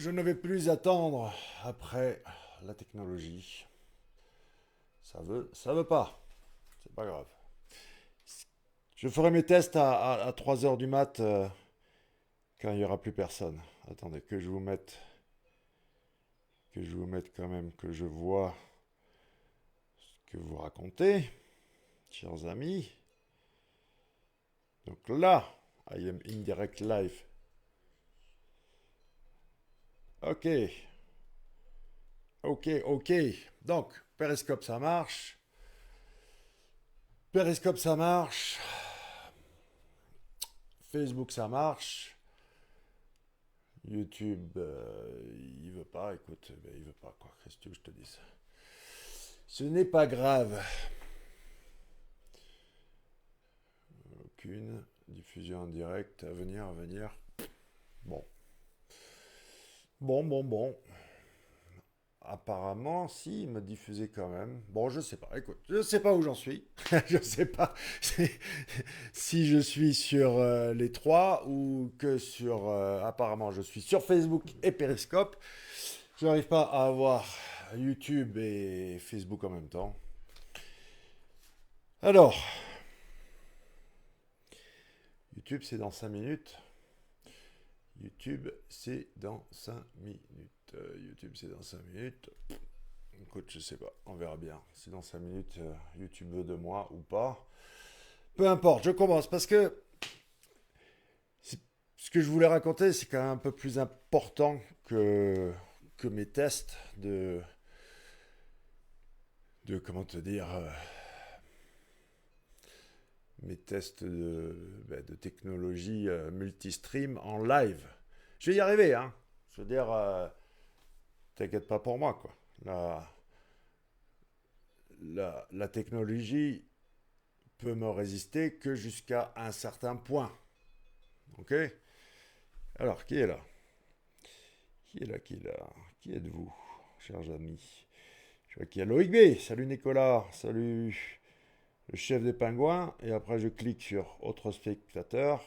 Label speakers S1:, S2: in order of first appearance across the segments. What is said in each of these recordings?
S1: Je ne vais plus attendre après la technologie. Ça veut pas. C'est pas grave. Je ferai mes tests à 3 heures du mat quand il n'y aura plus personne. Attendez, que je vous mette quand même, que je vois ce que vous racontez, chers amis. Donc là, I am in direct live. Ok, ok. Donc, Periscope ça marche. Periscope ça marche. Facebook ça marche. YouTube, il veut pas, écoute, ben, il veut pas quoi. Qu'est-ce que tu veux que je te dise? Ce n'est pas grave. Aucune diffusion en direct à venir, à venir. Bon, bon. Apparemment, si, il me diffusait quand même. Bon, je sais pas. Écoute, je sais pas où j'en suis. Je sais pas si je suis sur les trois ou que sur. Apparemment, je suis sur Facebook et Periscope. Je n'arrive pas à avoir YouTube et Facebook en même temps. Alors, YouTube, c'est dans 5 minutes. YouTube, c'est dans 5 minutes. YouTube, c'est dans 5 minutes. Écoute, je sais pas, on verra bien. Si dans 5 minutes, YouTube veut de moi ou pas. Peu importe, je commence parce que ce que je voulais raconter, c'est quand même un peu plus important que mes tests de comment te dire, mes tests de technologie multistream en live. Je vais y arriver, hein. Je veux dire, t'inquiète pas pour moi, quoi. La technologie peut me résister que jusqu'à un certain point. Ok? Alors, qui est là? Qui êtes-vous, chers amis? Je vois qu'il y a Loïc B. Salut Nicolas. Salut le chef des pingouins. Et après, je clique sur autre spectateur.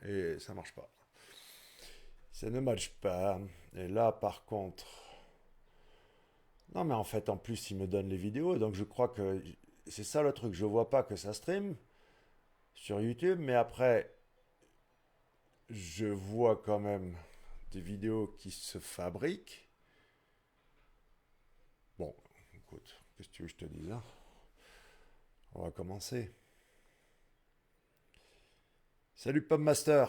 S1: Et ça marche pas. Ça ne marche pas. Et là, par contre. Non, mais en fait, en plus, il me donne les vidéos. Donc, je crois que c'est ça le truc. Je vois pas que ça stream sur YouTube. Mais après, je vois quand même des vidéos qui se fabriquent. Bon, écoute, qu'est-ce que tu veux que je te dise, hein? On va commencer. Salut Pubmaster.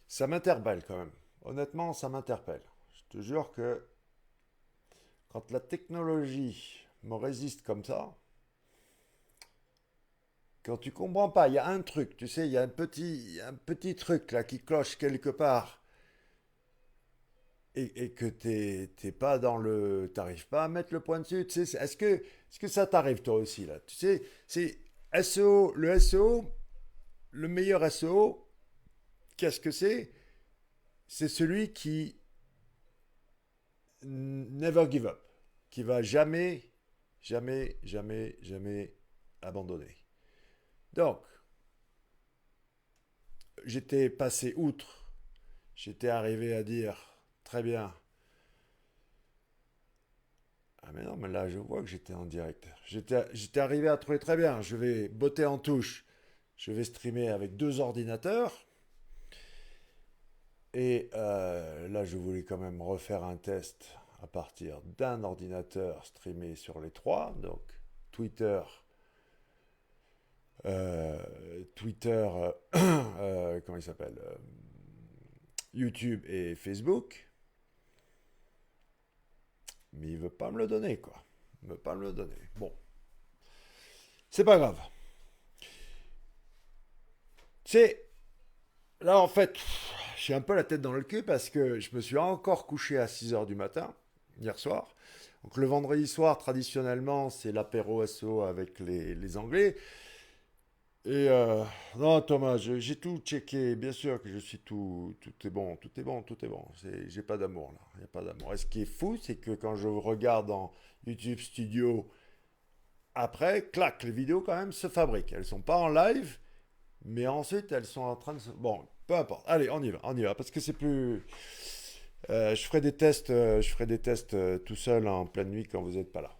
S1: Ça m'interpelle quand même. Honnêtement, ça m'interpelle. Je te jure que quand la technologie me résiste comme ça, quand tu comprends pas, il y a un truc, tu sais, il y a un petit truc là qui cloche quelque part et que t'es pas dans le, t'arrives pas à mettre le point dessus. Tu sais, est-ce que ça t'arrive toi aussi là? Tu sais, c'est SEO, le SEO, le meilleur SEO, qu'est-ce que c'est? C'est celui qui never give up, qui va jamais abandonner. Donc, j'étais passé outre, j'étais arrivé à dire, très bien. Ah mais non, mais là je vois que j'étais en direct. J'étais arrivé à trouver très bien, je vais botter en touche, je vais streamer avec deux ordinateurs. Et là, je voulais quand même refaire un test à partir d'un ordinateur streamé sur les trois, donc Twitter, Twitter, comment il s'appelle, YouTube et Facebook, mais il veut pas me le donner, quoi. Il veut pas me le donner. Bon, c'est pas grave. C'est là en fait, j'ai un peu la tête dans le cul parce que je me suis encore couché à 6 heures du matin hier soir. Donc le vendredi soir, traditionnellement, c'est l'apéro SO avec les Anglais. Et non, Thomas, j'ai tout checké. Bien sûr que je suis tout est bon, tout est bon, tout est bon. J'ai pas d'amour là, il n'y a pas d'amour. Et ce qui est fou, c'est que quand je regarde en YouTube Studio après, clac, les vidéos quand même se fabriquent. Elles sont pas en live, mais ensuite elles sont en train de se... Bon, peu importe. Allez, on y va, parce que c'est plus... je ferai des tests tout seul en pleine nuit quand vous n'êtes pas là.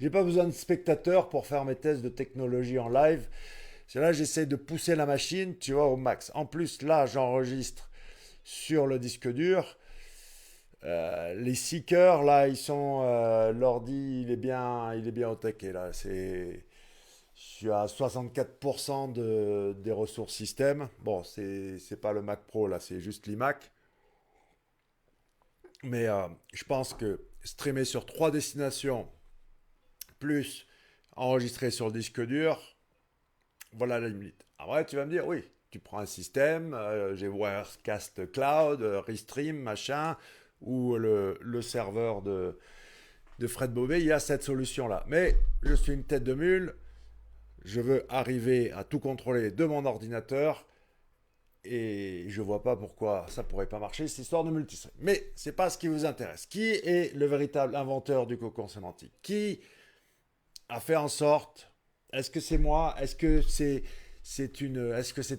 S1: J'ai pas besoin de spectateurs pour faire mes tests de technologie en live. C'est là j'essaie de pousser la machine, tu vois, au max. En plus, là, j'enregistre sur le disque dur. Les seekers, là, ils sont. L'ordi, il est bien au taquet, là. Je suis à 64% des ressources système. Bon, c'est pas le Mac Pro, là, c'est juste l'iMac. Mais je pense que streamer sur trois destinations, plus enregistrer sur le disque dur, voilà la limite. Après, tu vas me dire, oui, tu prends un système, j'ai Wirecast Cloud, Restream, machin, ou le serveur de Fred Bobet, il y a cette solution-là. Mais je suis une tête de mule, je veux arriver à tout contrôler de mon ordinateur et je vois pas pourquoi ça pourrait pas marcher, cette histoire de multithread. Mais c'est pas ce qui vous intéresse. Qui est le véritable inventeur du cocon sémantique? Qui a fait en sorte, est-ce que c'est moi? Est-ce que c'est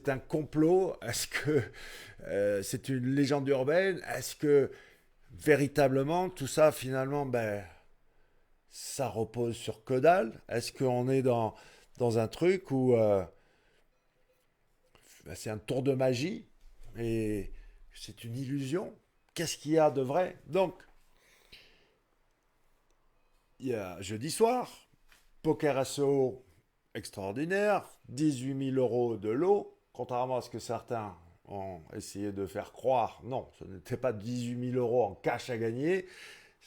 S1: un complot? Est-ce que c'est une légende urbaine? Est-ce que véritablement tout ça finalement, ben, ça repose sur que dalle? Est-ce qu'on est dans un truc où ben, c'est un tour de magie et c'est une illusion? Qu'est-ce qu'il y a de vrai? Donc, il y a jeudi soir, Poker SEO extraordinaire, 18 000 euros de lot, contrairement à ce que certains ont essayé de faire croire. Non, ce n'était pas 18 000 euros en cash à gagner.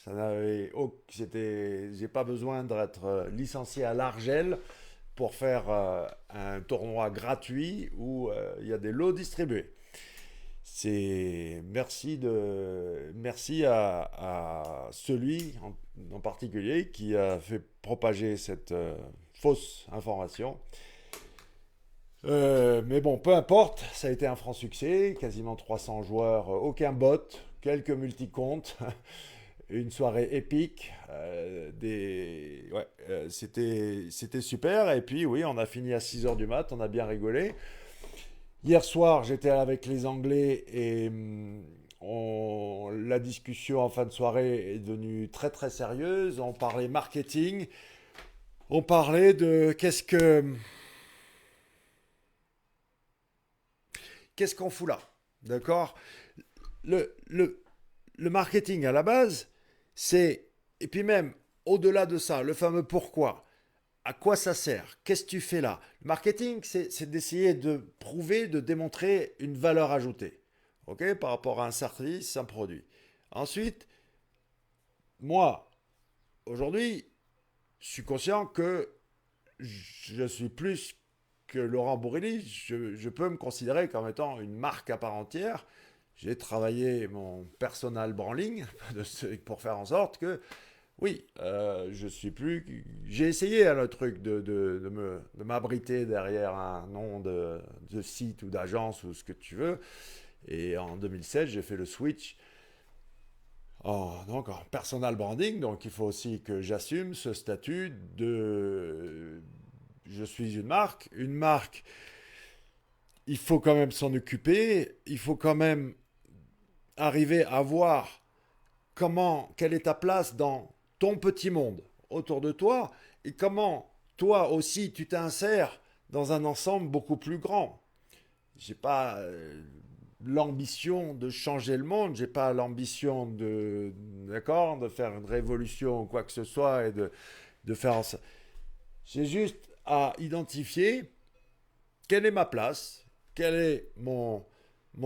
S1: J'ai pas besoin d'être licencié à l'Argel pour faire un tournoi gratuit où il y a des lots distribués. Merci à celui en particulier qui a fait propager cette fausse information. Mais bon, peu importe, ça a été un franc succès, quasiment 300 joueurs, aucun bot, quelques multicomptes, une soirée épique, c'était super. Et puis oui, on a fini à 6 heures du mat, on a bien rigolé. Hier soir, j'étais avec les Anglais et la discussion en fin de soirée est devenue très très sérieuse. On parlait marketing, on parlait de qu'est-ce qu'on fout là, d'accord? le, le, le marketing à la base, et puis même au-delà de ça, le fameux pourquoi. À quoi ça sert? Qu'est-ce que tu fais là? Le marketing, c'est d'essayer de prouver, de démontrer une valeur ajoutée, ok, par rapport à un service, un produit. Ensuite, moi, aujourd'hui, je suis conscient que je suis plus que Laurent Bourrelli. Je peux me considérer comme étant une marque à part entière. J'ai travaillé mon personal branding pour faire en sorte que oui, je suis plus. J'ai essayé le truc de m'abriter derrière un nom de site ou d'agence ou ce que tu veux. Et en 2007, j'ai fait le switch donc en personal branding. Donc il faut aussi que j'assume ce statut de. Je suis une marque. Une marque, il faut quand même s'en occuper. Il faut quand même arriver à voir quelle est ta place dans ton petit monde autour de toi et comment toi aussi tu t'insères dans un ensemble beaucoup plus grand. J'ai pas l'ambition de changer le monde, j'ai pas l'ambition de faire une révolution ou quoi que ce soit et de faire ça. J'ai juste à identifier quelle est ma place, quel est mon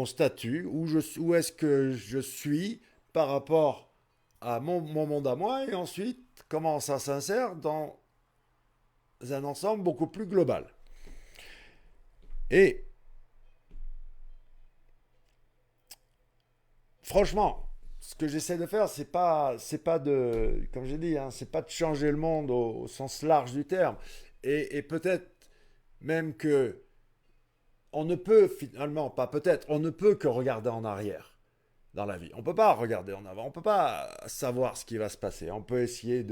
S1: statut, où est-ce que je suis par rapport à mon monde à moi, et ensuite comment ça s'insère dans un ensemble beaucoup plus global. Et franchement, ce que j'essaie de faire, c'est pas de, comme j'ai dit, hein, c'est pas de changer le monde au sens large du terme. Et peut-être même que on ne peut finalement, pas peut-être, on ne peut que regarder en arrière dans la vie. On ne peut pas regarder en avant, on ne peut pas savoir ce qui va se passer. On peut essayer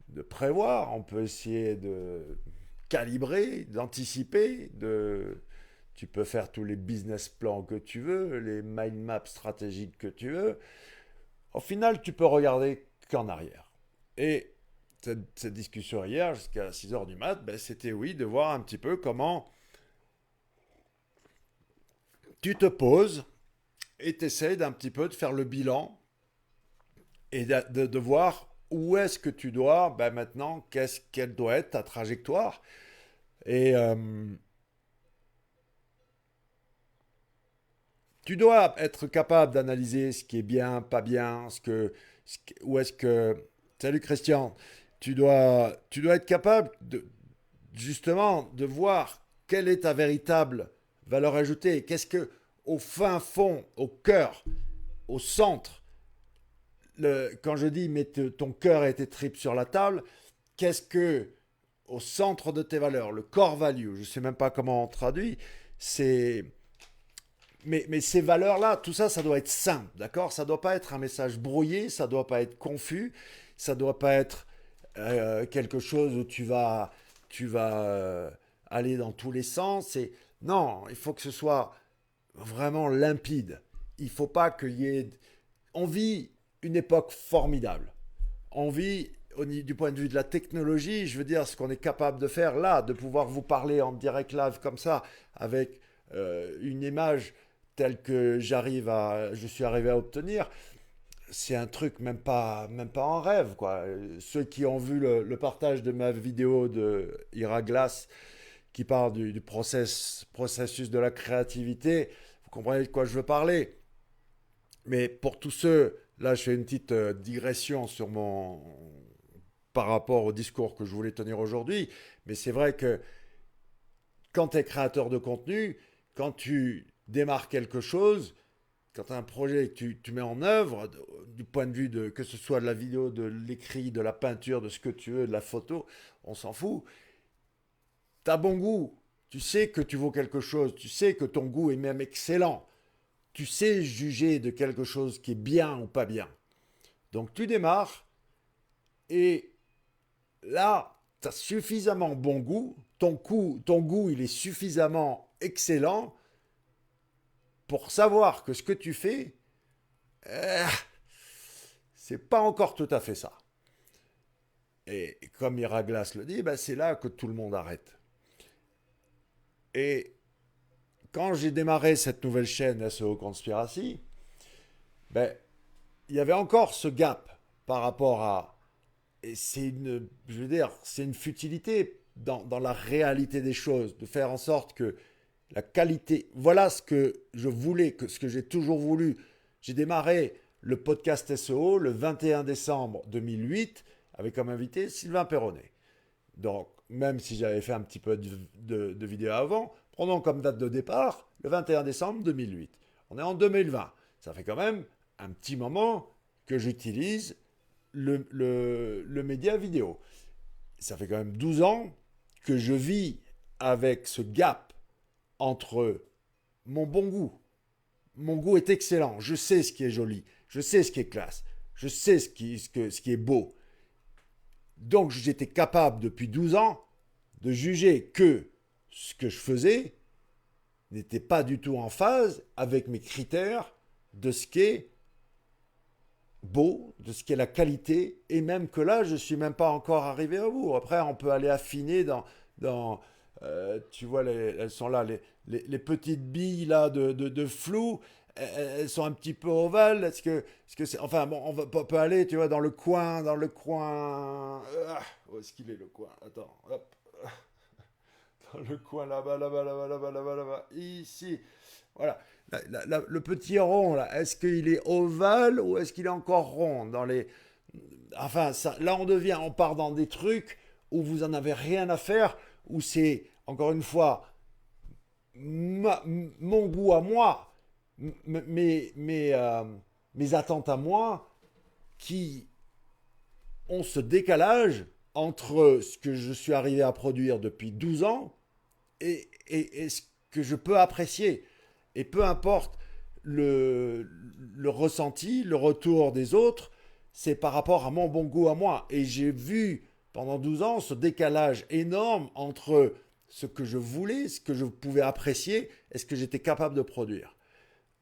S1: de prévoir, on peut essayer de calibrer, d'anticiper, tu peux faire tous les business plans que tu veux, les mind maps stratégiques que tu veux. Au final, tu peux regarder qu'en arrière. Et cette discussion hier, jusqu'à 6 heures du mat, ben, c'était oui, de voir un petit peu comment tu te poses et tu essaies d'un petit peu de faire le bilan et de voir où est-ce que tu dois, ben maintenant, quelle doit être ta trajectoire. Et tu dois être capable d'analyser ce qui est bien, pas bien, où est-ce que... Salut Christian, tu dois être capable justement de voir quelle est ta véritable valeur ajoutée. Qu'est-ce que, au fin fond, au cœur, au centre, quand je dis mets ton cœur et tes tripes sur la table, qu'est-ce que, au centre de tes valeurs, le core value, je ne sais même pas comment on traduit, c'est. Mais ces valeurs-là, tout ça, ça doit être simple, d'accord? Ça ne doit pas être un message brouillé, ça ne doit pas être confus, ça ne doit pas être quelque chose où tu vas aller dans tous les sens. Non, il faut que ce soit vraiment limpide. Il ne faut pas qu'il y ait... On vit une époque formidable. On vit, du point de vue de la technologie, je veux dire, ce qu'on est capable de faire là, de pouvoir vous parler en direct live comme ça, avec une image telle que je suis arrivé à obtenir, c'est un truc même pas en rêve, quoi. Ceux qui ont vu le partage de ma vidéo de Ira Glass qui parle du processus de la créativité, vous comprenez de quoi je veux parler. Mais pour tous ceux, là je fais une petite digression par rapport au discours que je voulais tenir aujourd'hui, mais c'est vrai que quand tu es créateur de contenu, quand tu démarres quelque chose, quand tu as un projet que tu mets en œuvre, du point de vue que ce soit de la vidéo, de l'écrit, de la peinture, de ce que tu veux, de la photo, on s'en fout. Tu as bon goût, tu sais que tu vaux quelque chose, tu sais que ton goût est même excellent, tu sais juger de quelque chose qui est bien ou pas bien. Donc tu démarres et là, tu as suffisamment bon goût, ton goût il est suffisamment excellent pour savoir que ce que tu fais, euh, c'est pas encore tout à fait ça. Et comme Iraglas le dit, ben c'est là que tout le monde arrête. Et quand j'ai démarré cette nouvelle chaîne SEO Conspiracy, ben, il y avait encore ce gap par rapport à... Et je veux dire, c'est une futilité dans la réalité des choses, de faire en sorte que la qualité... Voilà ce que je voulais, ce que j'ai toujours voulu. J'ai démarré le podcast SEO le 21 décembre 2008 avec comme invité Sylvain Perronnet. Donc, même si j'avais fait un petit peu de vidéos avant, prenons comme date de départ le 21 décembre 2008. On est en 2020. Ça fait quand même un petit moment que j'utilise le média vidéo. Ça fait quand même 12 ans que je vis avec ce gap entre mon bon goût. Mon goût est excellent. Je sais ce qui est joli. Je sais ce qui est classe. Je sais ce qui est beau. Donc j'étais capable depuis 12 ans de juger que ce que je faisais n'était pas du tout en phase avec mes critères de ce qui est beau, de ce qui est la qualité, et même que là, je ne suis même pas encore arrivé au bout. Après, on peut aller affiner tu vois, elles sont là, les petites billes là de flou, elles sont un petit peu ovales. Est-ce que c'est, enfin bon, on peut aller, tu vois, dans le coin, où est-ce qu'il est le coin? Attends, hop, dans le coin là-bas, là-bas, là-bas, là-bas, là-bas, là-bas, ici, voilà. Le petit rond là, est-ce qu'il est ovale ou est-ce qu'il est encore rond enfin, là on part dans des trucs où vous en avez rien à faire, où c'est encore une fois mon goût à moi, mes attentes à moi, qui ont ce décalage entre ce que je suis arrivé à produire depuis 12 ans et ce que je peux apprécier. Et peu importe le ressenti, le retour des autres, c'est par rapport à mon bon goût à moi. Et j'ai vu pendant 12 ans, ce décalage énorme entre ce que je voulais, ce que je pouvais apprécier et ce que j'étais capable de produire.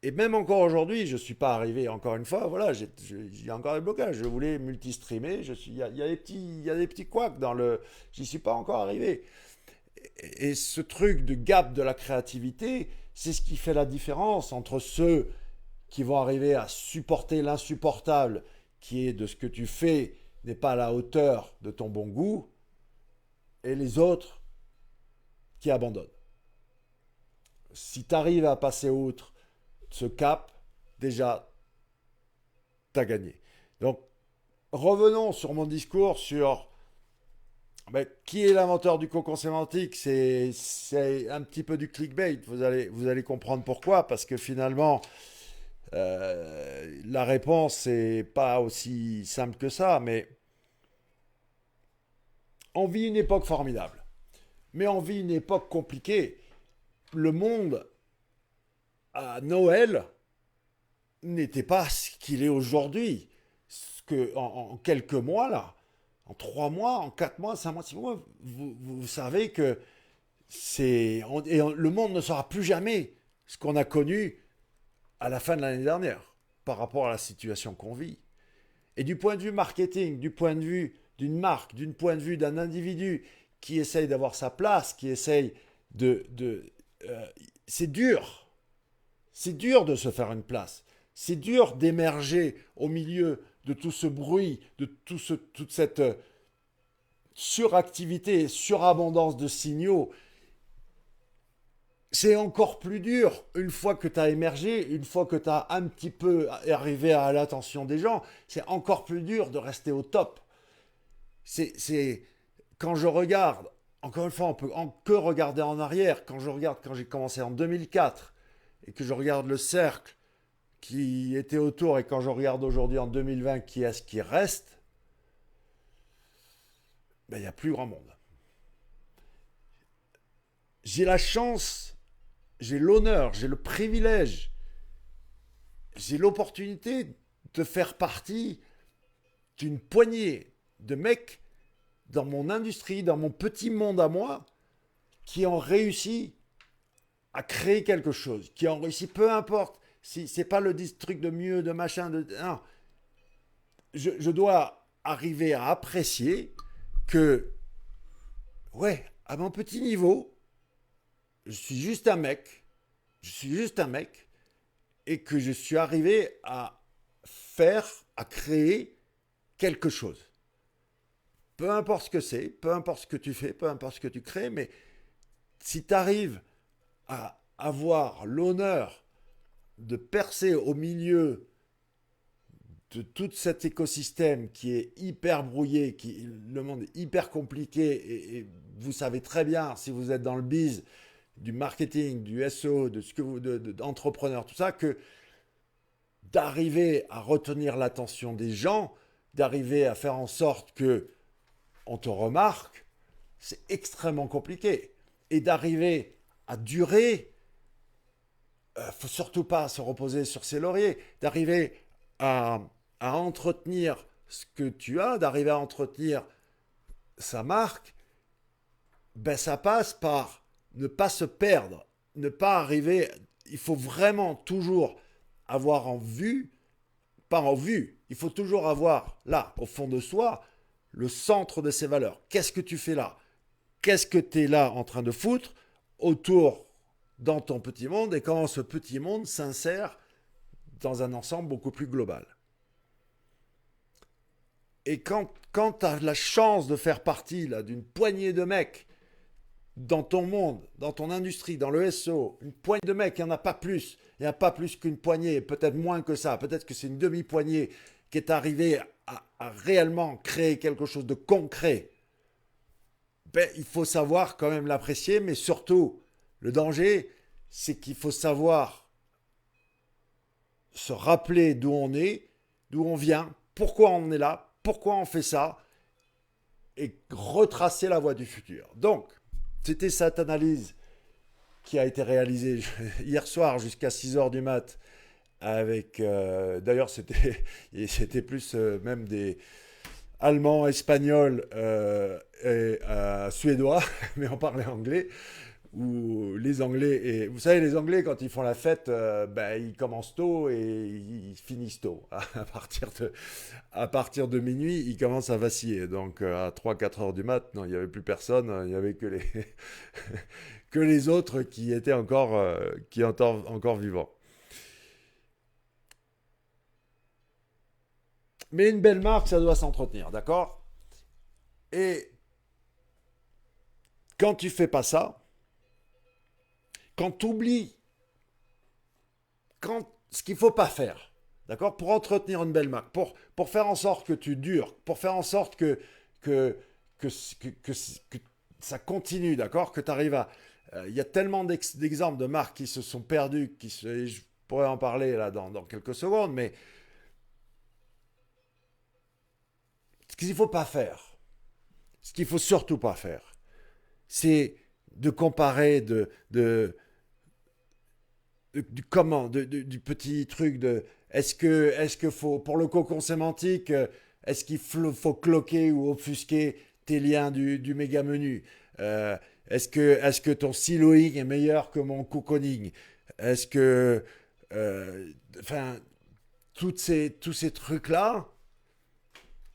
S1: Et même encore aujourd'hui, je ne suis pas arrivé, encore une fois, voilà, il y a encore des blocages. Je voulais multi-streamer, il y a des petits couacs dans le... J'y suis pas encore arrivé. Et ce truc de gap de la créativité, c'est ce qui fait la différence entre ceux qui vont arriver à supporter l'insupportable, qui est de ce que tu fais n'est pas à la hauteur de ton bon goût, et les autres qui abandonnent. Si tu arrives à passer outre ce cap, déjà, tu as gagné. Donc, revenons sur mon discours sur qui est l'inventeur du cocon sémantique. C'est un petit peu du clickbait. Vous allez comprendre pourquoi. Parce que finalement, la réponse n'est pas aussi simple que ça. Mais on vit une époque formidable. Mais on vit une époque compliquée. Le monde, à Noël, n'était pas ce qu'il est aujourd'hui. En quelques mois, là, en 3 mois, en 4 mois, 5 mois, 6 mois, vous savez que le monde ne sera plus jamais ce qu'on a connu à la fin de l'année dernière par rapport à la situation qu'on vit. Et du point de vue marketing, du point de vue d'une marque, du point de vue d'un individu qui essaye d'avoir sa place, qui essaye c'est dur. C'est dur de se faire une place. C'est dur d'émerger au milieu de tout ce bruit, de toute cette suractivité, surabondance de signaux. C'est encore plus dur une fois que tu as émergé, une fois que tu as un petit peu arrivé à l'attention des gens. C'est encore plus dur de rester au top. Quand je regarde, encore une fois, on peut que regarder en arrière. Quand je regarde quand j'ai commencé en 2004 et que je regarde le cercle qui était autour, et quand je regarde aujourd'hui en 2020 qui est-ce qui reste, il n'y a plus grand monde. J'ai la chance, j'ai l'honneur, j'ai le privilège, j'ai l'opportunité de faire partie d'une poignée de mecs dans mon industrie, dans mon petit monde à moi, qui ont réussi à créer quelque chose, qui ont réussi, peu importe, si c'est pas le truc de mieux, de machin, non. Je dois arriver à apprécier que, ouais, à mon petit niveau, je suis juste un mec, et que je suis arrivé à à créer quelque chose. Peu importe ce que c'est, peu importe ce que tu fais, peu importe ce que tu crées, mais si tu arrives à avoir l'honneur de percer au milieu de tout cet écosystème qui est hyper brouillé, le monde est hyper compliqué, et vous savez très bien, si vous êtes dans le biz du marketing, du SEO, d'entrepreneur, tout ça, que d'arriver à retenir l'attention des gens, d'arriver à faire en sorte que on te remarque, c'est extrêmement compliqué. Et d'arriver à durer, faut surtout pas se reposer sur ses lauriers, d'arriver à entretenir ce que tu as, d'arriver à entretenir sa marque, ça passe par ne pas se perdre, ne pas arriver. Il faut vraiment toujours avoir en vue, pas en vue, il faut toujours avoir là, au fond de soi, le centre de ses valeurs. Qu'est-ce que tu fais là? Qu'est-ce que tu es là en train de foutre autour dans ton petit monde, et comment ce petit monde s'insère dans un ensemble beaucoup plus global. Et quand tu as la chance de faire partie là, d'une poignée de mecs dans ton monde, dans ton industrie, dans le SEO, une poignée de mecs, il n'y en a pas plus, il n'y a pas plus qu'une poignée, peut-être moins que ça, peut-être que c'est une demi-poignée qui est arrivée à réellement créer quelque chose de concret. Il faut savoir quand même l'apprécier, mais surtout, le danger, c'est qu'il faut savoir se rappeler d'où on est, d'où on vient, pourquoi on est là, pourquoi on fait ça, et retracer la voie du futur. Donc, c'était cette analyse qui a été réalisée hier soir jusqu'à 6h du mat, avec, d'ailleurs c'était plus même allemand, espagnol et suédois, mais on parlait anglais. Où les Anglais, et vous savez, les Anglais, quand ils font la fête, ben, ils commencent tôt et ils finissent tôt. À partir de minuit, ils commencent à vaciller. Donc à 3 4 heures du mat, non, il n'y avait plus personne, il n'y avait que que les autres qui étaient encore vivants. Mais une belle marque, ça doit s'entretenir, d'accord? Et quand tu fais pas ça, quand tu oublies ce qu'il faut pas faire, d'accord, pour entretenir une belle marque, pour faire en sorte que tu dures, pour faire en sorte que, que, que ça continue, d'accord, que tu arrives à... Il y a tellement d'exemples de marques qui se sont perdues, je pourrais en parler là dans quelques secondes, mais ce qu'il ne faut pas faire, ce qu'il faut surtout pas faire, c'est de comparer du comment, du petit truc de est-ce que faut, pour le cocon sémantique, est-ce qu'il faut cloquer ou offusquer tes liens du méga menu? Est-ce que ton siloing est meilleur que mon cocooning? Est-ce que. Enfin, tous ces trucs-là,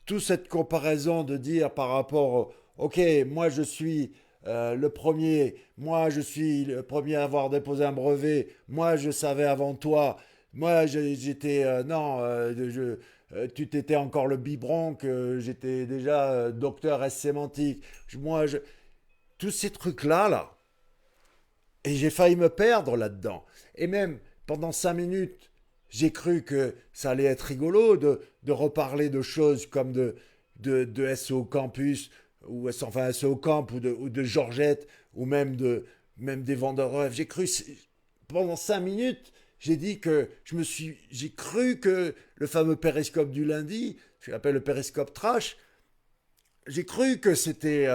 S1: toute cette comparaison de dire par rapport, ok, moi je suis le premier, moi je suis le premier à avoir déposé un brevet, moi je savais avant toi, moi j'étais, non, tu t'étais encore le biberon, que j'étais déjà docteur S sémantique, moi je, tous ces trucs-là, là, et j'ai failli me perdre là-dedans. Et même pendant 5 minutes, j'ai cru que ça allait être rigolo de reparler de choses comme de SO Campus, ou enfin SO Camp, ou de Georgette, ou même des vendeurs rêves. J'ai cru, pendant 5 minutes, j'ai dit que j'ai cru que le fameux périscope du lundi, je l'appelle le périscope trash, j'ai cru que c'était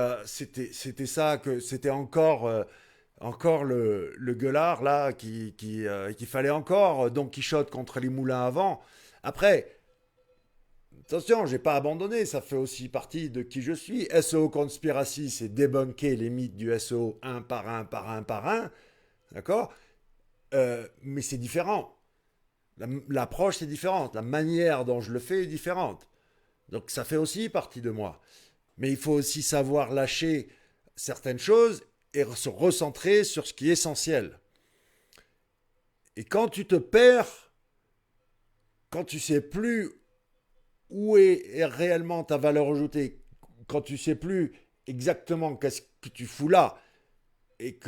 S1: ça, que c'était encore le gueulard là qu'il fallait encore Don Quichotte contre les moulins à vent. Après, attention, j'ai pas abandonné, ça fait aussi partie de qui je suis. SEO Conspiracy, c'est débunker les mythes du SEO un par un, par un, par un, d'accord. Mais c'est différent. L'approche c'est différente, la manière dont je le fais est différente. Donc ça fait aussi partie de moi. Mais il faut aussi savoir lâcher certaines choses et se recentrer sur ce qui est essentiel. Et quand tu te perds, quand tu sais plus où est réellement ta valeur ajoutée, quand tu sais plus exactement qu'est-ce que tu fous là et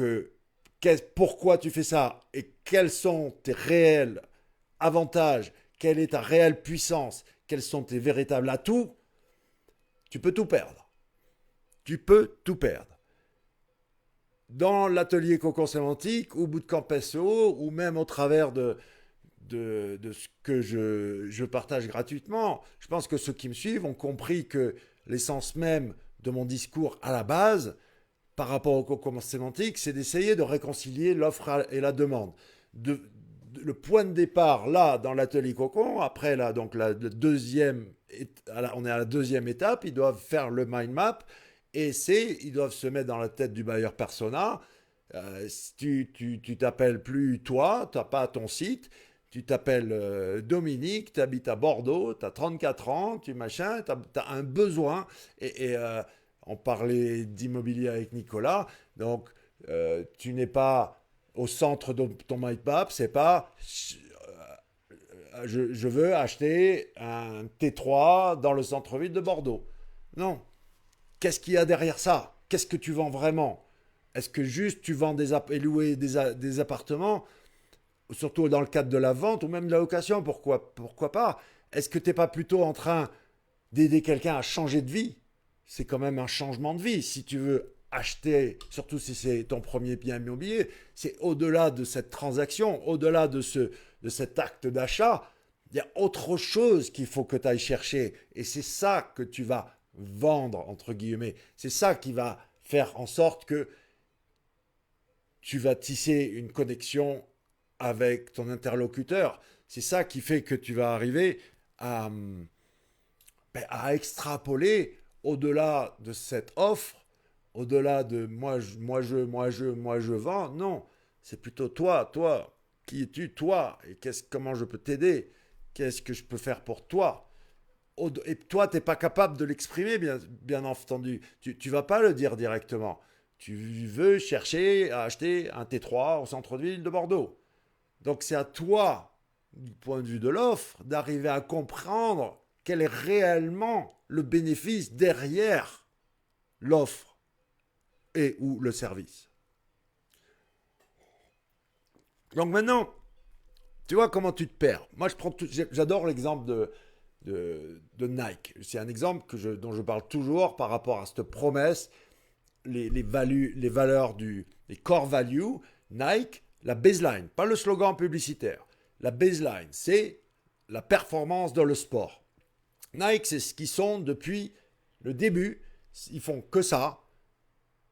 S1: pourquoi tu fais ça et quels sont tes réels avantages, quelle est ta réelle puissance, quels sont tes véritables atouts, tu peux tout perdre. Tu peux tout perdre. Dans l'atelier Cocon Sémantique, ou Bootcamp SEO, ou même au travers de ce que je partage gratuitement, je pense que ceux qui me suivent ont compris que l'essence même de mon discours à la base, par rapport au cocon sémantique, c'est d'essayer de réconcilier l'offre et la demande. Le point de départ, là, dans l'atelier cocon, après, là, donc on est à la deuxième étape, ils doivent faire le mind map, et ils doivent se mettre dans la tête du buyer persona. Tu t'appelles plus toi, tu n'as pas ton site, tu t'appelles Dominique, tu habites à Bordeaux, tu as 34 ans, tu machin, tu as un besoin. On parlait d'immobilier avec Nicolas, donc tu n'es pas au centre de ton mind map, c'est pas je veux acheter un T3 dans le centre-ville de Bordeaux. Non. Qu'est-ce qu'il y a derrière ça? Qu'est-ce que tu vends vraiment? Est-ce que juste tu vends et louer des appartements, surtout dans le cadre de la vente ou même de la location, pourquoi pas? Est-ce que tu n'es pas plutôt en train d'aider quelqu'un à changer de vie? C'est quand même un changement de vie. Si tu veux acheter, surtout si c'est ton premier bien immobilier, c'est au-delà de cette transaction, au-delà de cet acte d'achat, il y a autre chose qu'il faut que tu ailles chercher. Et c'est ça que tu vas vendre, entre guillemets. C'est ça qui va faire en sorte que tu vas tisser une connexion avec ton interlocuteur. C'est ça qui fait que tu vas arriver à, ben, à extrapoler au-delà de cette offre, au-delà de moi je vends. Non, c'est plutôt toi, qui es-tu, toi, et comment je peux t'aider, qu'est-ce que je peux faire pour toi. Et toi, tu n'es pas capable de l'exprimer, bien entendu. Tu ne vas pas le dire directement. Tu veux chercher à acheter un T3 au centre-ville de Bordeaux. Donc c'est à toi, du point de vue de l'offre, d'arriver à comprendre quel est réellement le bénéfice derrière l'offre et ou le service. Donc maintenant, tu vois comment tu te perds. Moi, j'adore l'exemple de Nike. C'est un exemple dont je parle toujours par rapport à cette promesse, les valeurs les core values. Nike, la baseline, pas le slogan publicitaire. La baseline, c'est la performance dans le sport. Nike, c'est ce qu'ils sont depuis le début. Ils font que ça.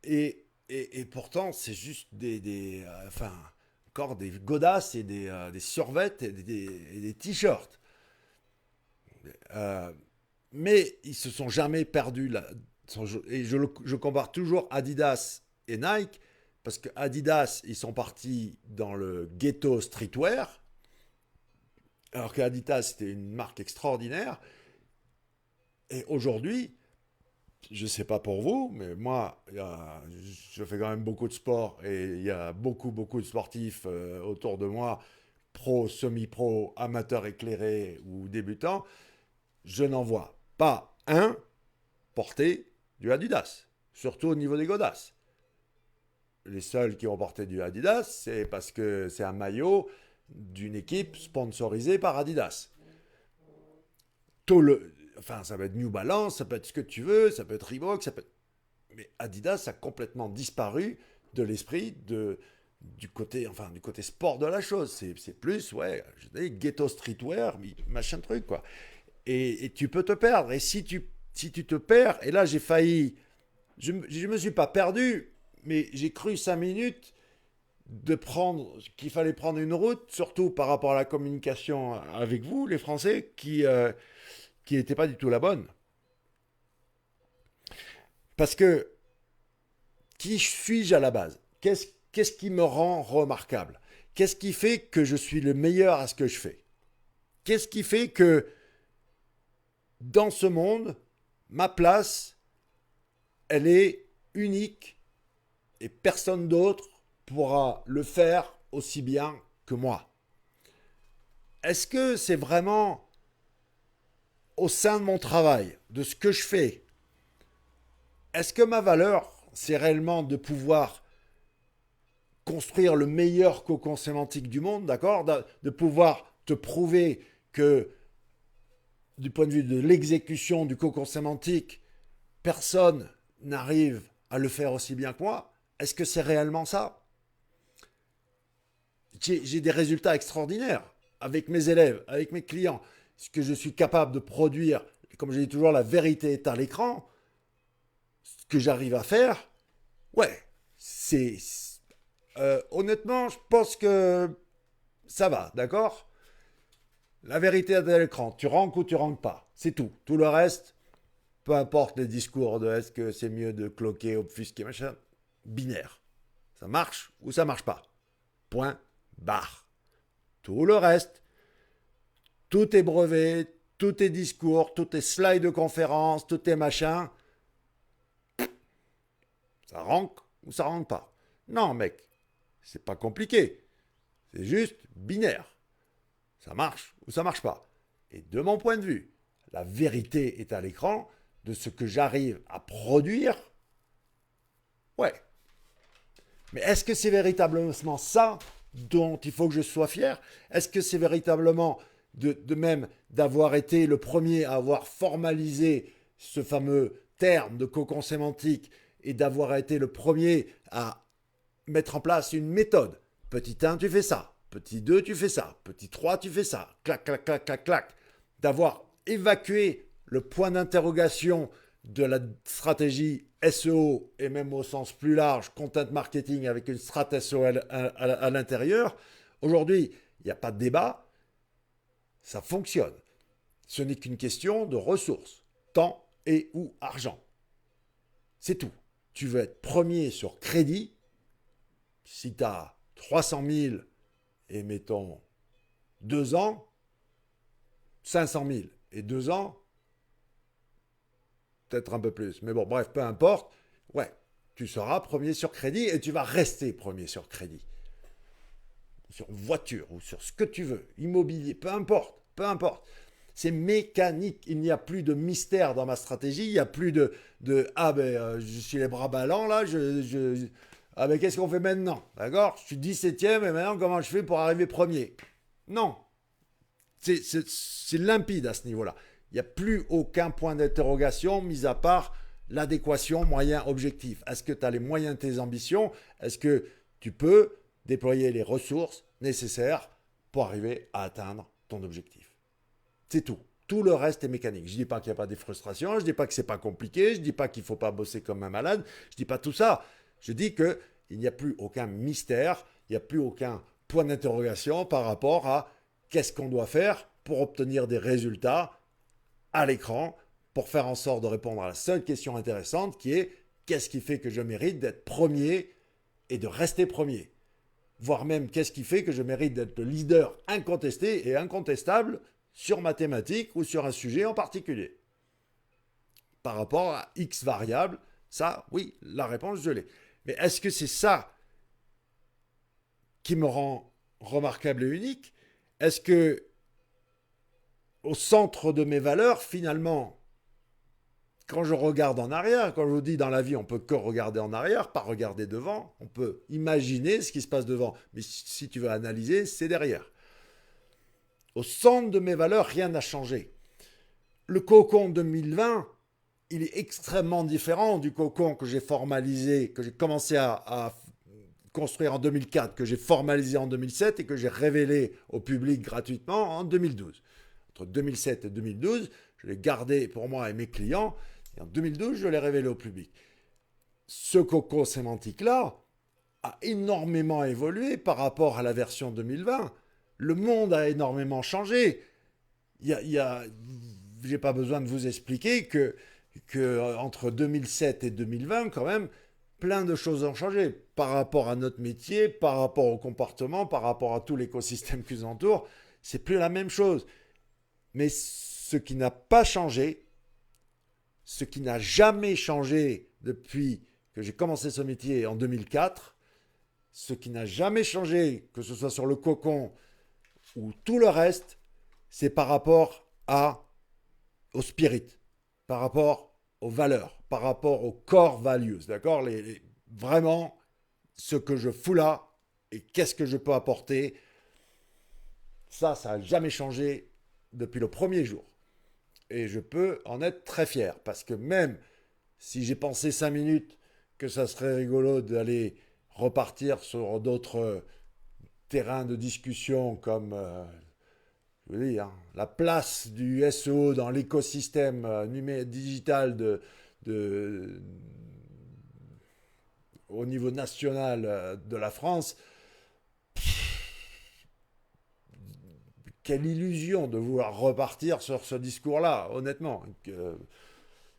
S1: Et pourtant, c'est juste enfin, encore des godasses et des survêtes et des t-shirts. Euh, mais ils se sont jamais perdus. Et je compare toujours Adidas et Nike parce que Adidas, ils sont partis dans le ghetto streetwear, alors que Adidas, c'était une marque extraordinaire. Et aujourd'hui, je ne sais pas pour vous, mais moi, je fais quand même beaucoup de sport et il y a beaucoup de sportifs autour de moi, pro, semi-pro, amateurs éclairés ou débutants. Je n'en vois pas un porter du Adidas, surtout au niveau des godasses. Les seuls qui ont porté du Adidas, c'est parce que c'est un maillot d'une équipe sponsorisée par Adidas. Enfin, ça peut être New Balance, ça peut être ce que tu veux, ça peut être Reebok, mais Adidas a complètement disparu de l'esprit du côté sport de la chose. C'est plus, ouais, je dis ghetto streetwear, machin truc, quoi. Et tu peux te perdre. Et si tu te perds, et là j'ai failli, je me suis pas perdu, mais j'ai cru 5 minutes qu'il fallait prendre une route, surtout par rapport à la communication avec vous, les Français, qui n'était pas du tout la bonne. Parce que qui suis-je à la base? Qu'est-ce qui me rend remarquable? Qu'est-ce qui fait que je suis le meilleur à ce que je fais? Qu'est-ce qui fait que dans ce monde, ma place, elle est unique et personne d'autre pourra le faire aussi bien que moi? Est-ce que c'est vraiment au sein de mon travail, de ce que je fais? Est-ce que ma valeur, c'est réellement de pouvoir construire le meilleur cocon sémantique du monde, d'accord? De pouvoir te prouver que du point de vue de l'exécution du cocon sémantique, personne n'arrive à le faire aussi bien que moi? Est-ce que c'est réellement ça? J'ai des résultats extraordinaires avec mes élèves, avec mes clients. Ce que je suis capable de produire, comme je dis toujours, la vérité est à l'écran. Ce que j'arrive à faire, ouais, honnêtement, je pense que ça va, d'accord? La vérité est à l'écran. Tu ranques ou tu ranques pas. C'est tout. Tout le reste, peu importe les discours de est-ce que c'est mieux de cloquer, obfusquer, machin, binaire. Ça marche ou ça marche pas. Point barre. Tout le reste, tout est brevet, tout est discours, tout est slide de conférence, tout est machin. Ça rank ou ça rank pas. Non, mec, c'est pas compliqué. C'est juste binaire. Ça marche ou ça marche pas. Et de mon point de vue, la vérité est à l'écran de ce que j'arrive à produire. Ouais. Mais est-ce que c'est véritablement ça dont il faut que je sois fier? Est-ce que c'est véritablement de même d'avoir été le premier à avoir formalisé ce fameux terme de cocon sémantique et d'avoir été le premier à mettre en place une méthode? Petit 1, tu fais ça. Petit 2, tu fais ça. Petit 3, tu fais ça. Clac, clac, clac, clac, clac. D'avoir évacué le point d'interrogation de la stratégie SEO et même au sens plus large, content marketing avec une strat SEO à l'intérieur. Aujourd'hui, il n'y a pas de débat. Ça fonctionne. Ce n'est qu'une question de ressources. temps et ou argent. C'est tout. Tu veux être premier sur crédit. Si tu as 300 000 et mettons 2 ans, 500 000 et 2 ans, peut-être un peu plus. Mais bon, bref, peu importe. Ouais, tu seras premier sur crédit et tu vas rester premier sur crédit. Sur voiture ou sur ce que tu veux, immobilier, peu importe, peu importe. C'est mécanique. Il n'y a plus de mystère dans ma stratégie. Il n'y a plus je suis les bras ballants là. Ah ben qu'est-ce qu'on fait maintenant? D'accord? Je suis 17e et maintenant comment je fais pour arriver premier? Non. C'est limpide à ce niveau-là. Il n'y a plus aucun point d'interrogation, mis à part l'adéquation moyen-objectif. Est-ce que tu as les moyens de tes ambitions? Est-ce que tu peux déployer les ressources nécessaires pour arriver à atteindre ton objectif? C'est tout. Tout le reste est mécanique. Je ne dis pas qu'il n'y a pas des frustrations, je ne dis pas que ce n'est pas compliqué, je ne dis pas qu'il ne faut pas bosser comme un malade, je ne dis pas tout ça. Je dis qu'il n'y a plus aucun mystère, il n'y a plus aucun point d'interrogation par rapport à qu'est-ce qu'on doit faire pour obtenir des résultats à l'écran, pour faire en sorte de répondre à la seule question intéressante qui est qu'est-ce qui fait que je mérite d'être premier et de rester premier? Voire même qu'est-ce qui fait que je mérite d'être le leader incontesté et incontestable sur ma thématique ou sur un sujet en particulier. Par rapport à X variables, ça, oui, la réponse, je l'ai. Mais est-ce que c'est ça qui me rend remarquable et unique? Est-ce que au centre de mes valeurs, finalement, quand je regarde en arrière, quand je vous dis dans la vie, on peut que regarder en arrière, pas regarder devant, on peut imaginer ce qui se passe devant, mais si tu veux analyser, c'est derrière. Au centre de mes valeurs, rien n'a changé. Le cocon 2020, il est extrêmement différent du cocon que j'ai formalisé, que j'ai commencé à construire en 2004, que j'ai formalisé en 2007 et que j'ai révélé au public gratuitement en 2012. Entre 2007 et 2012, je l'ai gardé pour moi et mes clients, et en 2012, je l'ai révélé au public. Ce cocon sémantique-là a énormément évolué par rapport à la version 2020. Le monde a énormément changé. J'ai pas besoin de vous expliquer que entre 2007 et 2020, quand même, plein de choses ont changé par rapport à notre métier, par rapport au comportement, par rapport à tout l'écosystème qui nous entoure. C'est plus la même chose. Mais ce qui n'a pas changé, ce qui n'a jamais changé depuis que j'ai commencé ce métier en 2004, ce qui n'a jamais changé, que ce soit sur le cocon ou tout le reste, c'est par rapport au spirit, par rapport aux valeurs, par rapport aux core values, d'accord? Vraiment, ce que je fous là et qu'est-ce que je peux apporter, ça n'a jamais changé depuis le premier jour. Et je peux en être très fier, parce que même si j'ai pensé 5 minutes que ça serait rigolo d'aller repartir sur d'autres terrains de discussion comme je veux dire, la place du SEO dans l'écosystème digital au niveau national de la France, quelle illusion de vouloir repartir sur ce discours-là, honnêtement.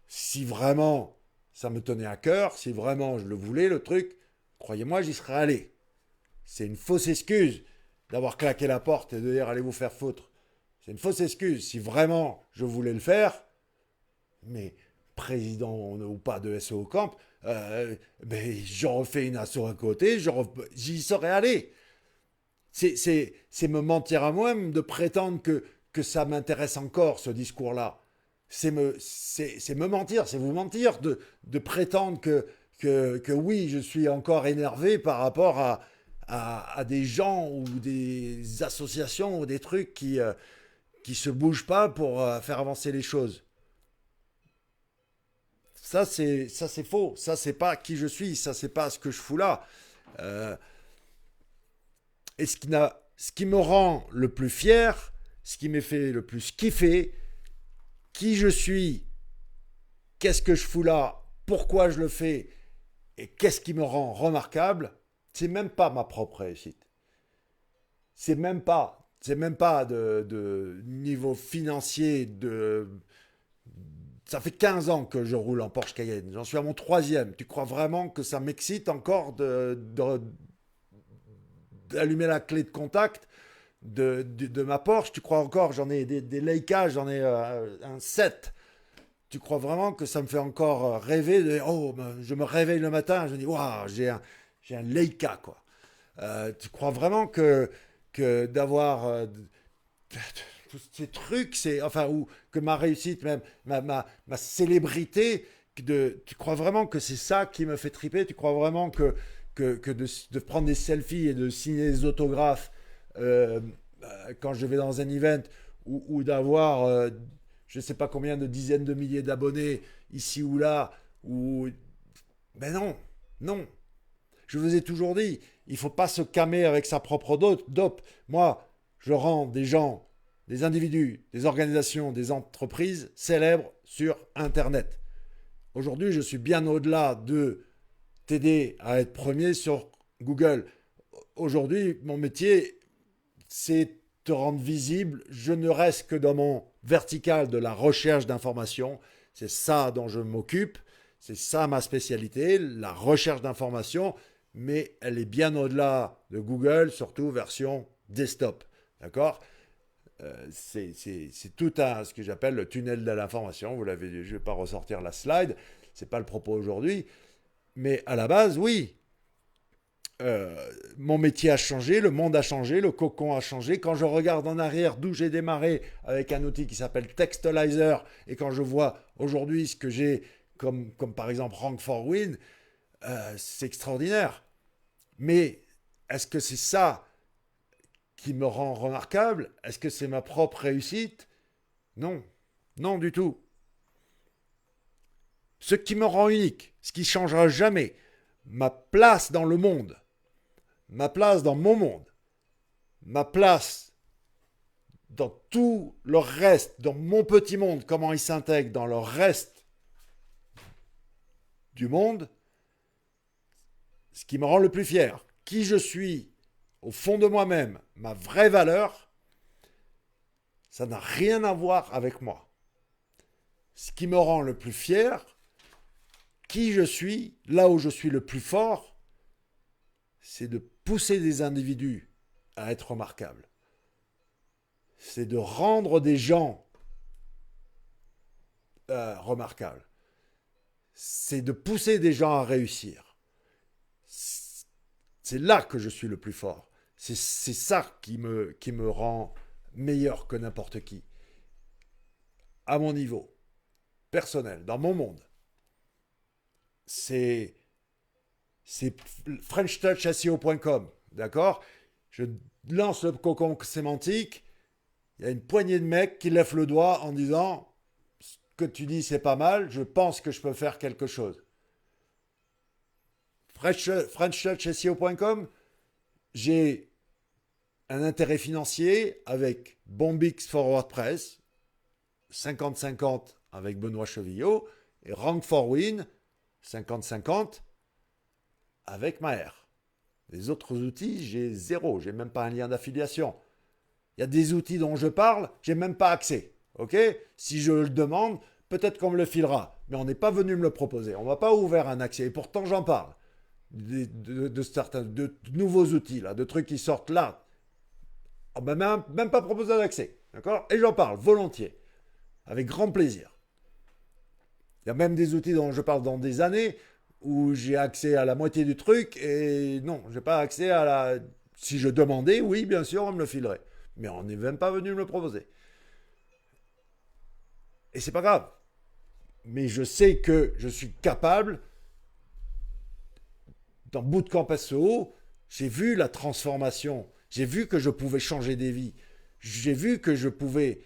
S1: Si vraiment ça me tenait à cœur, si vraiment je le voulais, le truc, croyez-moi, j'y serais allé. C'est une fausse excuse d'avoir claqué la porte et de dire allez vous faire foutre. C'est une fausse excuse. Si vraiment je voulais le faire, mais président ou pas de SEO Camp, ben, j'en refais une asso à côté, j'y serais allé. C'est me mentir à moi-même de prétendre que ça m'intéresse encore, ce discours-là. C'est me mentir, c'est vous mentir de prétendre que oui, je suis encore énervé par rapport à des gens ou des associations ou des trucs qui se bougent pas pour faire avancer les choses. Ça, c'est faux. Ça, c'est pas qui je suis. Ça, c'est pas ce que je fous là. Euh, et ce qui me rend le plus fier, ce qui me fait le plus kiffer, qui je suis, qu'est-ce que je fous là, pourquoi je le fais et qu'est-ce qui me rend remarquable, c'est même pas ma propre réussite. C'est même pas de niveau financier, Ça fait 15 ans que je roule en Porsche Cayenne. J'en suis à mon troisième. Tu crois vraiment que ça m'excite encore d'allumer la clé de contact de ma Porsche? Tu crois encore, j'en ai des Leica, j'en ai un 7. Tu crois vraiment que ça me fait encore rêver oh, je me réveille le matin, je me dis, waouh, j'ai un Leica, quoi. Tu crois vraiment que d'avoir tous ces trucs, enfin, ou que ma réussite, même ma célébrité, tu crois vraiment que c'est ça qui me fait triper? Tu crois vraiment que de prendre des selfies et de signer des autographes quand je vais dans un event ou d'avoir je ne sais pas combien de dizaines de milliers d'abonnés ici ou là, ben non, non. Je vous ai toujours dit, il ne faut pas se camer avec sa propre dope. Moi, je rends des gens, des individus, des organisations, des entreprises célèbres sur Internet. Aujourd'hui, je suis bien au-delà de t'aider à être premier sur Google. Aujourd'hui, mon métier, c'est te rendre visible. Je ne reste que dans mon vertical de la recherche d'informations. C'est ça dont je m'occupe. C'est ça ma spécialité, la recherche d'informations. Mais elle est bien au-delà de Google, surtout version desktop. D'accord? C'est tout ce que j'appelle le tunnel de l'information. Vous l'avez dit, je ne vais pas ressortir la slide. Ce n'est pas le propos aujourd'hui. Mais à la base, oui, mon métier a changé, le monde a changé, le cocon a changé. Quand je regarde en arrière d'où j'ai démarré avec un outil qui s'appelle Textalizer, et quand je vois aujourd'hui ce que j'ai comme par exemple Rank for Win, c'est extraordinaire. Mais est-ce que c'est ça qui me rend remarquable? Est-ce que c'est ma propre réussite? Non, non du tout. Ce qui me rend unique, ce qui ne changera jamais, ma place dans le monde, ma place dans mon monde, ma place dans tout le reste, dans mon petit monde, comment il s'intègre dans le reste du monde, ce qui me rend le plus fier, qui je suis au fond de moi-même, ma vraie valeur, ça n'a rien à voir avec moi. Ce qui me rend le plus fier, qui je suis, là où je suis le plus fort, c'est de pousser des individus à être remarquables. C'est de rendre des gens remarquables. C'est de pousser des gens à réussir. C'est là que je suis le plus fort. C'est ça qui me rend meilleur que n'importe qui. À mon niveau personnel, dans mon monde. C'est FrenchTouchSEO.com, d'accord? Je lance le cocon sémantique, il y a une poignée de mecs qui lèvent le doigt en disant ce que tu dis c'est pas mal, je pense que je peux faire quelque chose. FrenchTouchSEO.com, j'ai un intérêt financier avec Bombix for WordPress, 50-50 avec Benoît Chevillot, et Rank for Win, 50-50 avec Maher. Les autres outils, j'ai zéro, j'ai même pas un lien d'affiliation. Il y a des outils dont je parle, j'ai même pas accès. Ok? Si je le demande, peut-être qu'on me le filera, mais on n'est pas venu me le proposer. On m'a pas ouvert un accès, et pourtant j'en parle. De certains de nouveaux outils, là, de trucs qui sortent là. On m'a même pas proposé d'accès. D'accord? Et j'en parle volontiers, avec grand plaisir. Il y a même des outils dont je parle dans des années où j'ai accès à la moitié du truc et non, j'ai pas accès à la. Si je demandais, oui, bien sûr, on me le filerait. Mais on n'est même pas venu me le proposer. Et c'est pas grave. Mais je sais que je suis capable, dans Bootcamp SEO, j'ai vu la transformation. J'ai vu que je pouvais changer des vies. J'ai vu que je pouvais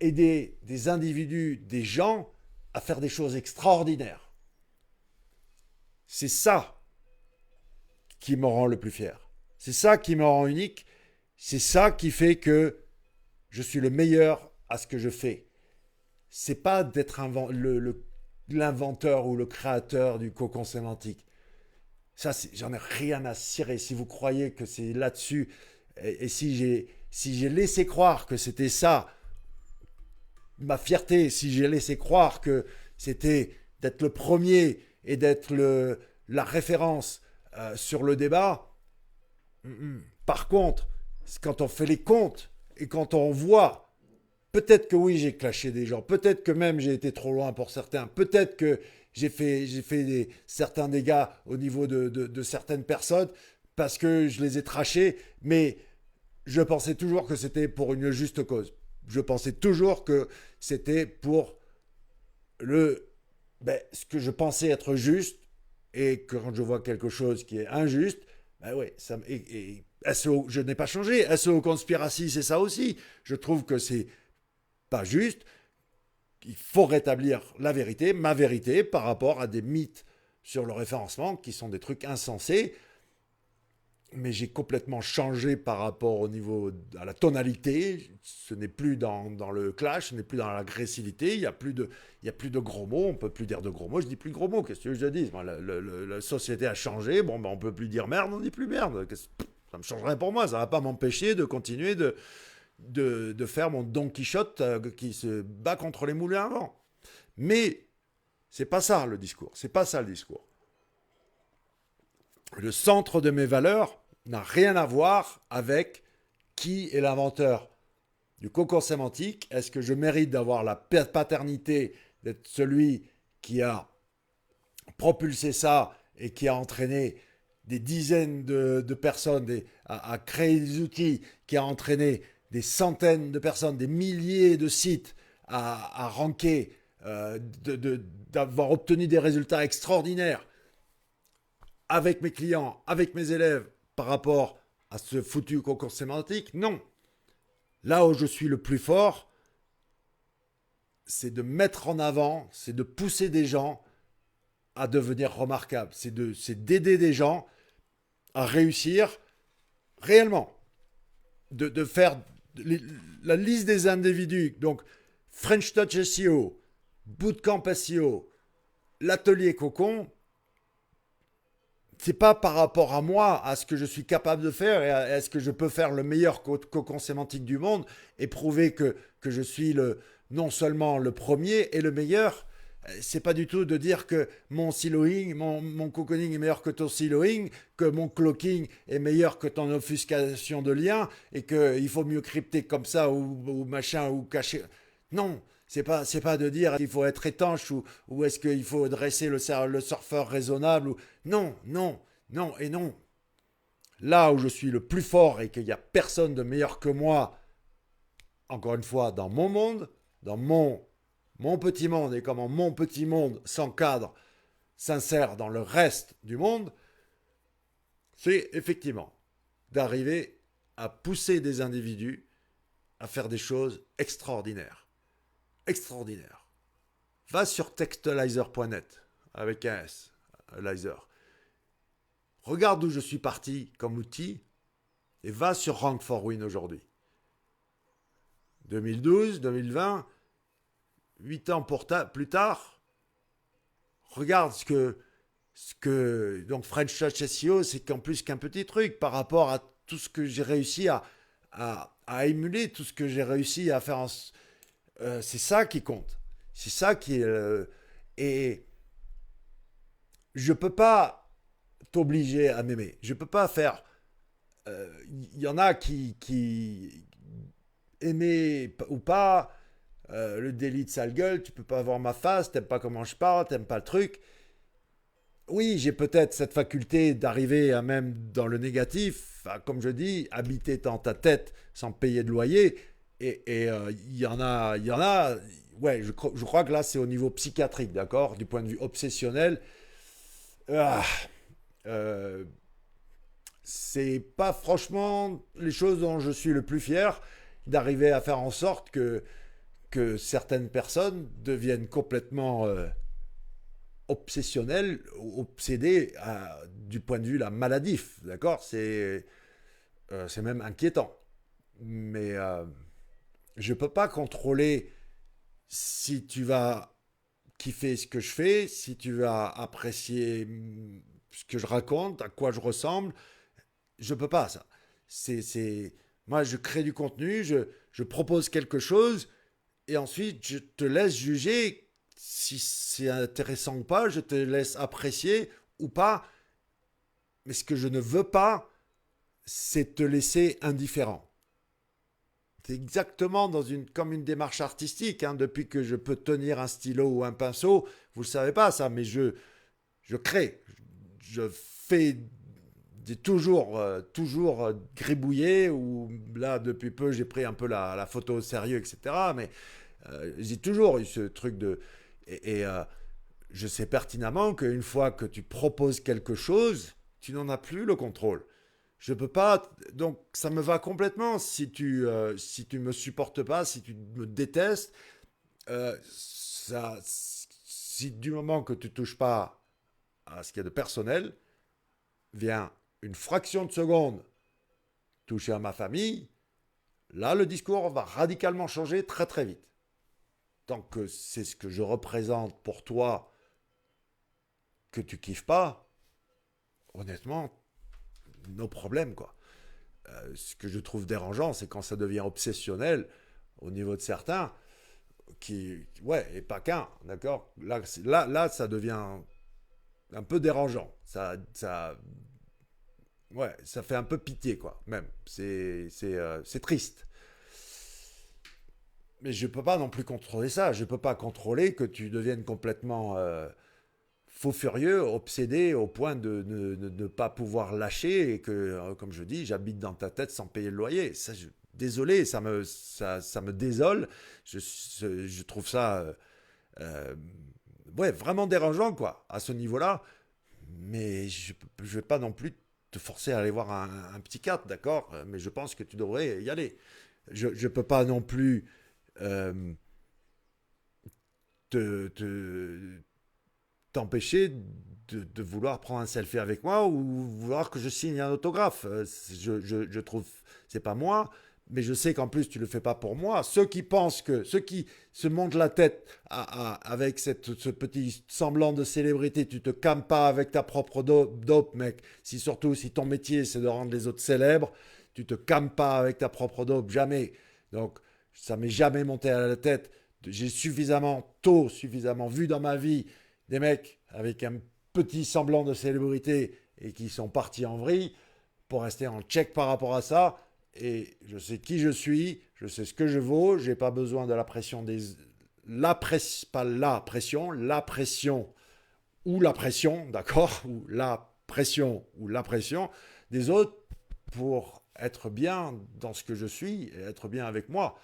S1: aider des individus, des gens à faire des choses extraordinaires. C'est ça qui me rend le plus fier. C'est ça qui me rend unique. C'est ça qui fait que je suis le meilleur à ce que je fais. C'est pas d'être l'inventeur ou le créateur du cocon sémantique. Ça, j'en ai rien à cirer. Si vous croyez que c'est là-dessus, et si j'ai laissé croire que c'était ça, ma fierté, si j'ai laissé croire que c'était d'être le premier et d'être la référence sur le débat. Par contre, quand on fait les comptes et quand on voit, peut-être que oui, j'ai clashé des gens, peut-être que même j'ai été trop loin pour certains, peut-être que j'ai fait certains dégâts au niveau de certaines personnes parce que je les ai trachés, mais je pensais toujours que c'était pour une juste cause. Je pensais toujours que c'était pour ce que je pensais être juste, et que quand je vois quelque chose qui est injuste, ben ouais, et SEO, je n'ai pas changé. SEO Conspiracy, c'est ça aussi. Je trouve que c'est pas juste. Il faut rétablir la vérité, ma vérité, par rapport à des mythes sur le référencement qui sont des trucs insensés. Mais j'ai complètement changé par rapport au niveau à la tonalité. Ce n'est plus dans le clash, ce n'est plus dans l'agressivité. Il y a plus de gros mots. On peut plus dire de gros mots. Je dis plus de gros mots. Qu'est-ce que je dis? Bon, la société a changé. Bon, ben, on peut plus dire merde. On dit plus merde. Ça me changerait pour moi. Ça va pas m'empêcher de continuer de faire mon Don Quichotte qui se bat contre les moulins à vent. Mais c'est pas ça le discours. C'est pas ça le discours. Le centre de mes valeurs n'a rien à voir avec qui est l'inventeur du concours sémantique. Est-ce que je mérite d'avoir la paternité d'être celui qui a propulsé ça et qui a entraîné des dizaines de personnes à créer des outils, qui a entraîné des centaines de personnes, des milliers de sites à ranker, d'avoir obtenu des résultats extraordinaires avec mes clients, avec mes élèves, par rapport à ce foutu concours sémantique? Non. Là où je suis le plus fort, c'est de mettre en avant, c'est de pousser des gens à devenir remarquables. C'est d'aider des gens à réussir réellement. De faire la liste des individus. Donc, French Touch SEO, Bootcamp SEO, l'atelier Cocon, c'est pas par rapport à moi, à ce que je suis capable de faire et à ce que je peux faire le meilleur cocon sémantique du monde et prouver que je suis non seulement le premier et le meilleur. C'est pas du tout de dire que mon siloing, mon cocooning est meilleur que ton siloing, que mon cloaking est meilleur que ton obfuscation de liens et qu'il faut mieux crypter comme ça ou machin ou cacher. Non, c'est pas de dire qu'il faut être étanche ou est-ce qu'il faut dresser le surfeur raisonnable. Non, non, non et non. Là où je suis le plus fort et qu'il n'y a personne de meilleur que moi, encore une fois, dans mon monde, dans mon petit monde et comment mon petit monde s'encadre, s'insère dans le reste du monde, c'est effectivement d'arriver à pousser des individus à faire des choses extraordinaires. Extraordinaires. Va sur textalizer.net avec un S, Lizer. Regarde d'où je suis parti comme outil et va sur Rank for Win aujourd'hui. 2012, 2020, 8 ans plus tard, regarde ce que donc French Touch SEO, c'est qu'en plus qu'un petit truc par rapport à tout ce que j'ai réussi à émuler, tout ce que j'ai réussi à faire. C'est ça qui compte. C'est ça qui est. Et je peux pas t'obliger à m'aimer. Je peux pas faire. Il y en a qui aimer ou pas. Le délit de sale gueule, tu peux pas voir ma face, t'aimes pas comment je parle, t'aimes pas le truc. Oui, j'ai peut-être cette faculté d'arriver à même dans le négatif, comme je dis, habiter dans ta tête sans payer de loyer. Et il y en a, ouais, je crois que là c'est au niveau psychiatrique, d'accord, du point de vue obsessionnel. Ah, euh, c'est pas franchement les choses dont je suis le plus fier, d'arriver à faire en sorte que certaines personnes deviennent complètement obsessionnelles, obsédées du point de vue là, maladif, d'accord? C'est même inquiétant. Mais je peux pas contrôler si tu vas kiffer ce que je fais, si tu vas apprécier ce que je raconte, à quoi je ressemble. Je peux pas ça. Moi, je crée du contenu, je propose quelque chose et ensuite je te laisse juger si c'est intéressant ou pas, je te laisse apprécier ou pas, mais ce que je ne veux pas, c'est te laisser indifférent. C'est exactement comme une démarche artistique, hein. Depuis que je peux tenir un stylo ou un pinceau, vous ne le savez pas ça, mais je crée, je fais toujours gribouillé, ou là depuis peu j'ai pris un peu la photo au sérieux, etc. Mais j'ai toujours eu ce truc de... Et je sais pertinemment qu'une fois que tu proposes quelque chose, tu n'en as plus le contrôle. Je peux pas. Donc, ça me va complètement si tu me supportes pas, si tu me détestes. Si du moment que tu touches pas à ce qu'il y a de personnel, vient une fraction de seconde toucher à ma famille, là, le discours va radicalement changer très très vite. Tant que c'est ce que je représente pour toi que tu kiffes pas, honnêtement, nos problèmes, quoi. Ce que je trouve dérangeant, c'est quand ça devient obsessionnel au niveau de certains, ouais, et pas qu'un, d'accord. Là, ça devient un peu dérangeant. Ouais, ça fait un peu pitié, quoi. Même, c'est triste. Mais je peux pas non plus contrôler ça. Je peux pas contrôler que tu deviennes complètement faux furieux, obsédé au point de ne pas pouvoir lâcher et que, comme je dis, j'habite dans ta tête sans payer le loyer. Désolé, ça me désole. Je trouve ça euh, ouais, vraiment dérangeant, quoi, à ce niveau-là. Mais je ne vais pas non plus te forcer à aller voir un psychiatre, d'accord? Mais je pense que tu devrais y aller. Je ne peux pas non plus euh, te, t'empêcher de vouloir prendre un selfie avec moi ou vouloir que je signe un autographe. Je trouve, c'est pas moi, mais je sais qu'en plus tu le fais pas pour moi. Ceux qui se montent la tête avec ce petit semblant de célébrité, tu te calmes pas avec ta propre dope, mec. Surtout si ton métier c'est de rendre les autres célèbres, tu te calmes pas avec ta propre dope, jamais. Donc ça m'est jamais monté à la tête. J'ai suffisamment vu dans ma vie des mecs avec un petit semblant de célébrité et qui sont partis en vrille pour rester en check par rapport à ça. Et je sais qui je suis, je sais ce que je vaux, j'ai pas besoin de la pression pas la pression, la pression ou la pression, d'accord, ou la pression des autres pour être bien dans ce que je suis et être bien avec moi.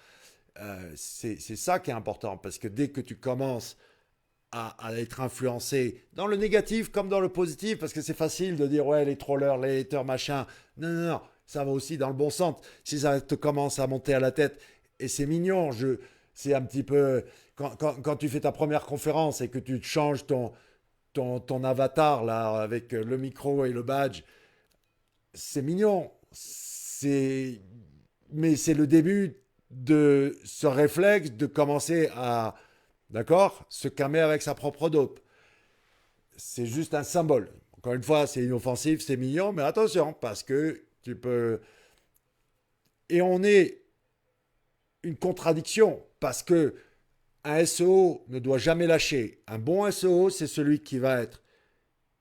S1: C'est ça qui est important parce que dès que tu commences à être influencé dans le négatif comme dans le positif, parce que c'est facile de dire ouais les trollers, les haters, machin. Non, non, non, ça va aussi dans le bon sens. Si ça te commence à monter à la tête, et c'est mignon, c'est un petit peu quand tu fais ta première conférence et que tu changes ton avatar là avec le micro et le badge, c'est mignon. Mais c'est le début de ce réflexe de commencer à, d'accord, se calmer avec sa propre dope. C'est juste un symbole. Encore une fois, c'est inoffensif, c'est mignon, mais attention, parce que tu peux... Et on est une contradiction, parce que un SEO ne doit jamais lâcher. Un bon SEO, c'est celui qui va être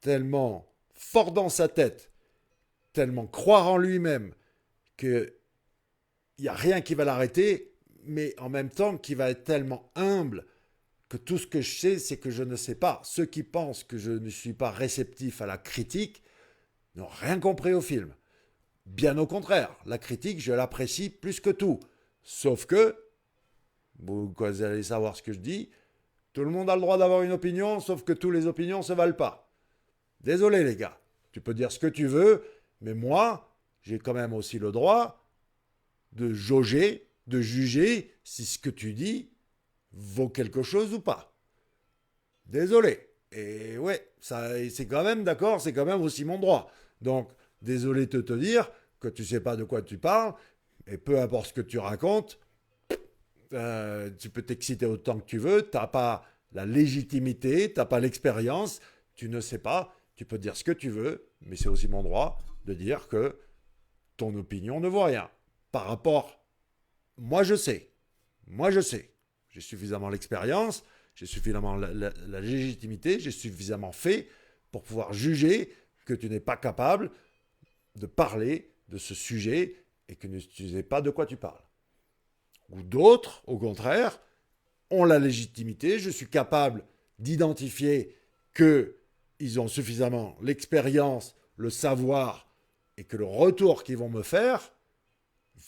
S1: tellement fort dans sa tête, tellement croire en lui-même, qu'il n'y a rien qui va l'arrêter, mais en même temps qui va être tellement humble que tout ce que je sais, c'est que je ne sais pas. Ceux qui pensent que je ne suis pas réceptif à la critique n'ont rien compris au film. Bien au contraire, la critique, je l'apprécie plus que tout. Sauf que, vous allez savoir ce que je dis, tout le monde a le droit d'avoir une opinion, sauf que toutes les opinions ne se valent pas. Désolé les gars, tu peux dire ce que tu veux, mais moi, j'ai quand même aussi le droit de jauger, de juger si ce que tu dis vaut quelque chose ou pas. Désolé. Et ouais, ça, c'est quand même d'accord, c'est quand même aussi mon droit. Donc, désolé de te dire que tu sais pas de quoi tu parles, et peu importe ce que tu racontes, tu peux t'exciter autant que tu veux, t'as pas la légitimité, t'as pas l'expérience, tu ne sais pas, tu peux dire ce que tu veux, mais c'est aussi mon droit de dire que ton opinion ne vaut rien. Par rapport, moi je sais, J'ai suffisamment l'expérience, j'ai suffisamment la légitimité, j'ai suffisamment fait pour pouvoir juger que tu n'es pas capable de parler de ce sujet et que tu ne sais pas de quoi tu parles. Ou d'autres, au contraire, ont la légitimité, je suis capable d'identifier qu'ils ont suffisamment l'expérience, le savoir, et que le retour qu'ils vont me faire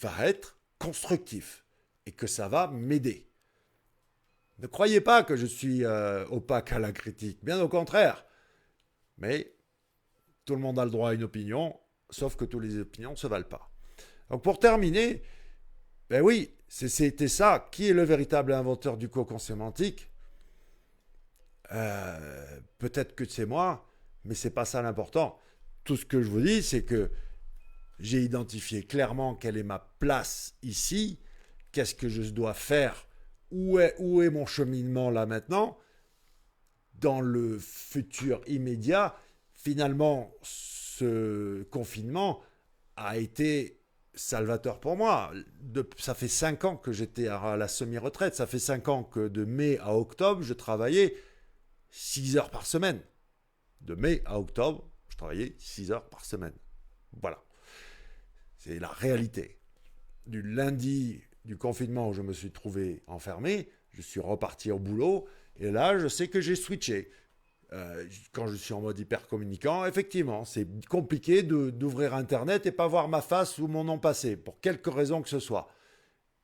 S1: va être constructif et que ça va m'aider. Ne croyez pas que je suis opaque à la critique, bien au contraire. Mais tout le monde a le droit à une opinion, sauf que toutes les opinions ne se valent pas. Donc pour terminer, ben oui, c'était ça. Qui est le véritable inventeur du cocon sémantique? Peut-être que c'est moi, mais c'est pas ça l'important. Tout ce que je vous dis, c'est que j'ai identifié clairement quelle est ma place ici, qu'est-ce que je dois faire, où est mon cheminement là maintenant. Dans le futur immédiat, finalement, ce confinement a été salvateur pour moi. Ça fait 5 ans que j'étais à la semi-retraite. Ça fait 5 ans que de mai à octobre, je travaillais 6 heures par semaine. De mai à octobre, je travaillais 6 heures par semaine. Voilà. C'est la réalité. Du lundi du confinement où je me suis trouvé enfermé, je suis reparti au boulot. Et là, je sais que j'ai switché. Quand je suis en mode hyper communicant, effectivement, c'est compliqué d'ouvrir Internet et pas voir ma face ou mon nom passé, pour quelque raison que ce soit.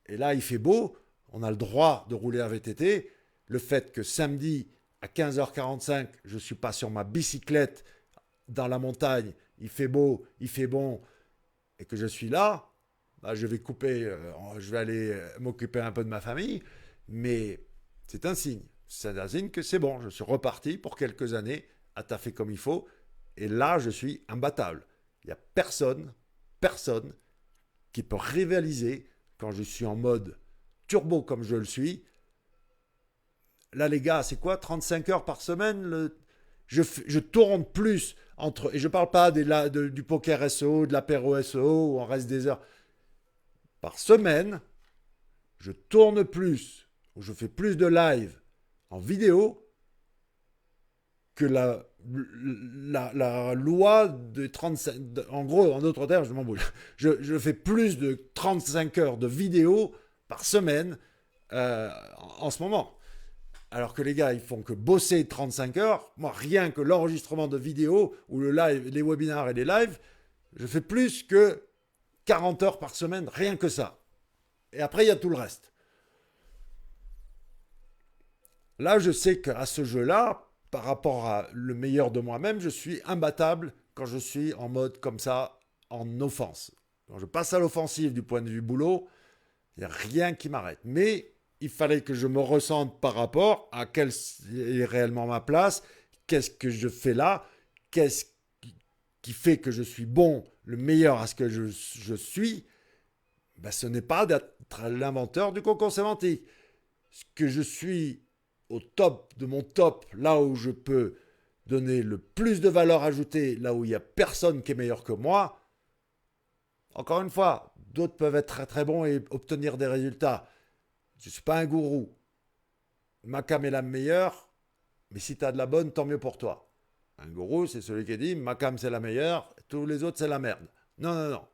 S1: Et là, il fait beau, on a le droit de rouler à VTT. Le fait que samedi, à 15h45, je ne suis pas sur ma bicyclette dans la montagne, il fait beau, il fait bon, et que je suis là, bah, je vais couper, je vais aller m'occuper un peu de ma famille, mais c'est un signe. C'est un signe que c'est bon, je suis reparti pour quelques années à taffer comme il faut, et là, je suis imbattable. Il n'y a personne qui peut rivaliser quand je suis en mode turbo comme je le suis. Là, les gars, c'est quoi 35 heures par semaine je tourne plus entre. Et je ne parle pas du poker SEO, de l'apéro SEO, où on reste des heures. Par semaine, je tourne plus, ou je fais plus de live en vidéo que la loi de 35. En gros, en d'autres termes, je m'en bouge. Je fais plus de 35 heures de vidéo par semaine en ce moment. Alors que les gars, ils font que bosser 35 heures. Moi, rien que l'enregistrement de vidéos ou le live, les webinars et les lives, je fais plus que 40 heures par semaine, rien que ça. Et après, il y a tout le reste. Là, je sais qu'à ce jeu-là, par rapport à le meilleur de moi-même, je suis imbattable quand je suis en mode comme ça, en offense. Quand je passe à l'offensive du point de vue boulot, il n'y a rien qui m'arrête. Mais il fallait que je me ressente par rapport à quelle est réellement ma place, qu'est-ce que je fais là, qu'est-ce qui fait que je suis bon, le meilleur à ce que je suis. Ben, ce n'est pas d'être l'inventeur du cocon sémantique. Ce que je suis au top de mon top, là où je peux donner le plus de valeur ajoutée, là où il n'y a personne qui est meilleur que moi. Encore une fois, d'autres peuvent être très très bons et obtenir des résultats. Je ne suis pas un gourou. Ma cam est la meilleure, mais si tu as de la bonne, tant mieux pour toi. Un gourou, c'est celui qui dit ma cam c'est la meilleure, tous les autres c'est la merde. Non, non, non.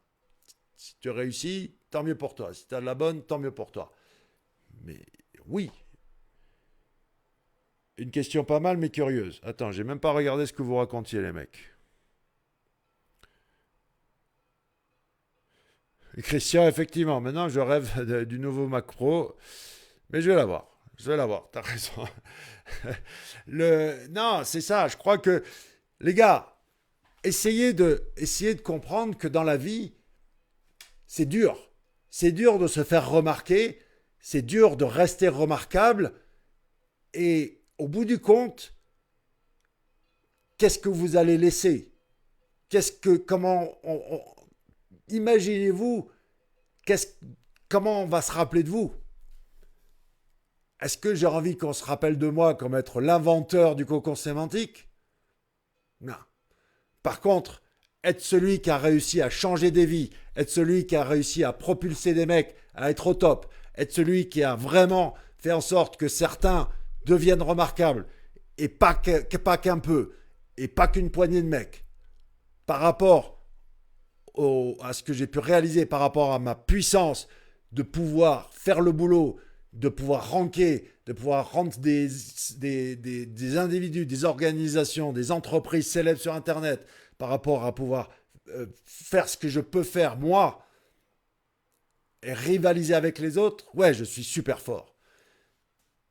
S1: Si tu réussis, tant mieux pour toi. Si tu as de la bonne, tant mieux pour toi. Mais oui. Une question pas mal mais curieuse. Attends, j'ai même pas regardé ce que vous racontiez les mecs. Christian, effectivement, maintenant je rêve du nouveau Mac Pro, mais je vais l'avoir. Je vais l'avoir, t'as raison. Non, c'est ça, je crois que, les gars, essayez de comprendre que dans la vie, c'est dur. C'est dur de se faire remarquer, c'est dur de rester remarquable, et au bout du compte, qu'est-ce que vous allez laisser? Imaginez-vous, comment on va se rappeler de vous? Est-ce que j'ai envie qu'on se rappelle de moi comme être l'inventeur du cocon sémantique? Non. Par contre, être celui qui a réussi à changer des vies, être celui qui a réussi à propulser des mecs à être au top, être celui qui a vraiment fait en sorte que certains deviennent remarquables, et pas qu'un peu, et pas qu'une poignée de mecs, par rapport à ce que j'ai pu réaliser, par rapport à ma puissance de pouvoir faire le boulot, de pouvoir ranker, de pouvoir rendre des individus, des organisations, des entreprises célèbres sur Internet, par rapport à pouvoir faire ce que je peux faire moi, et rivaliser avec les autres, ouais, je suis super fort.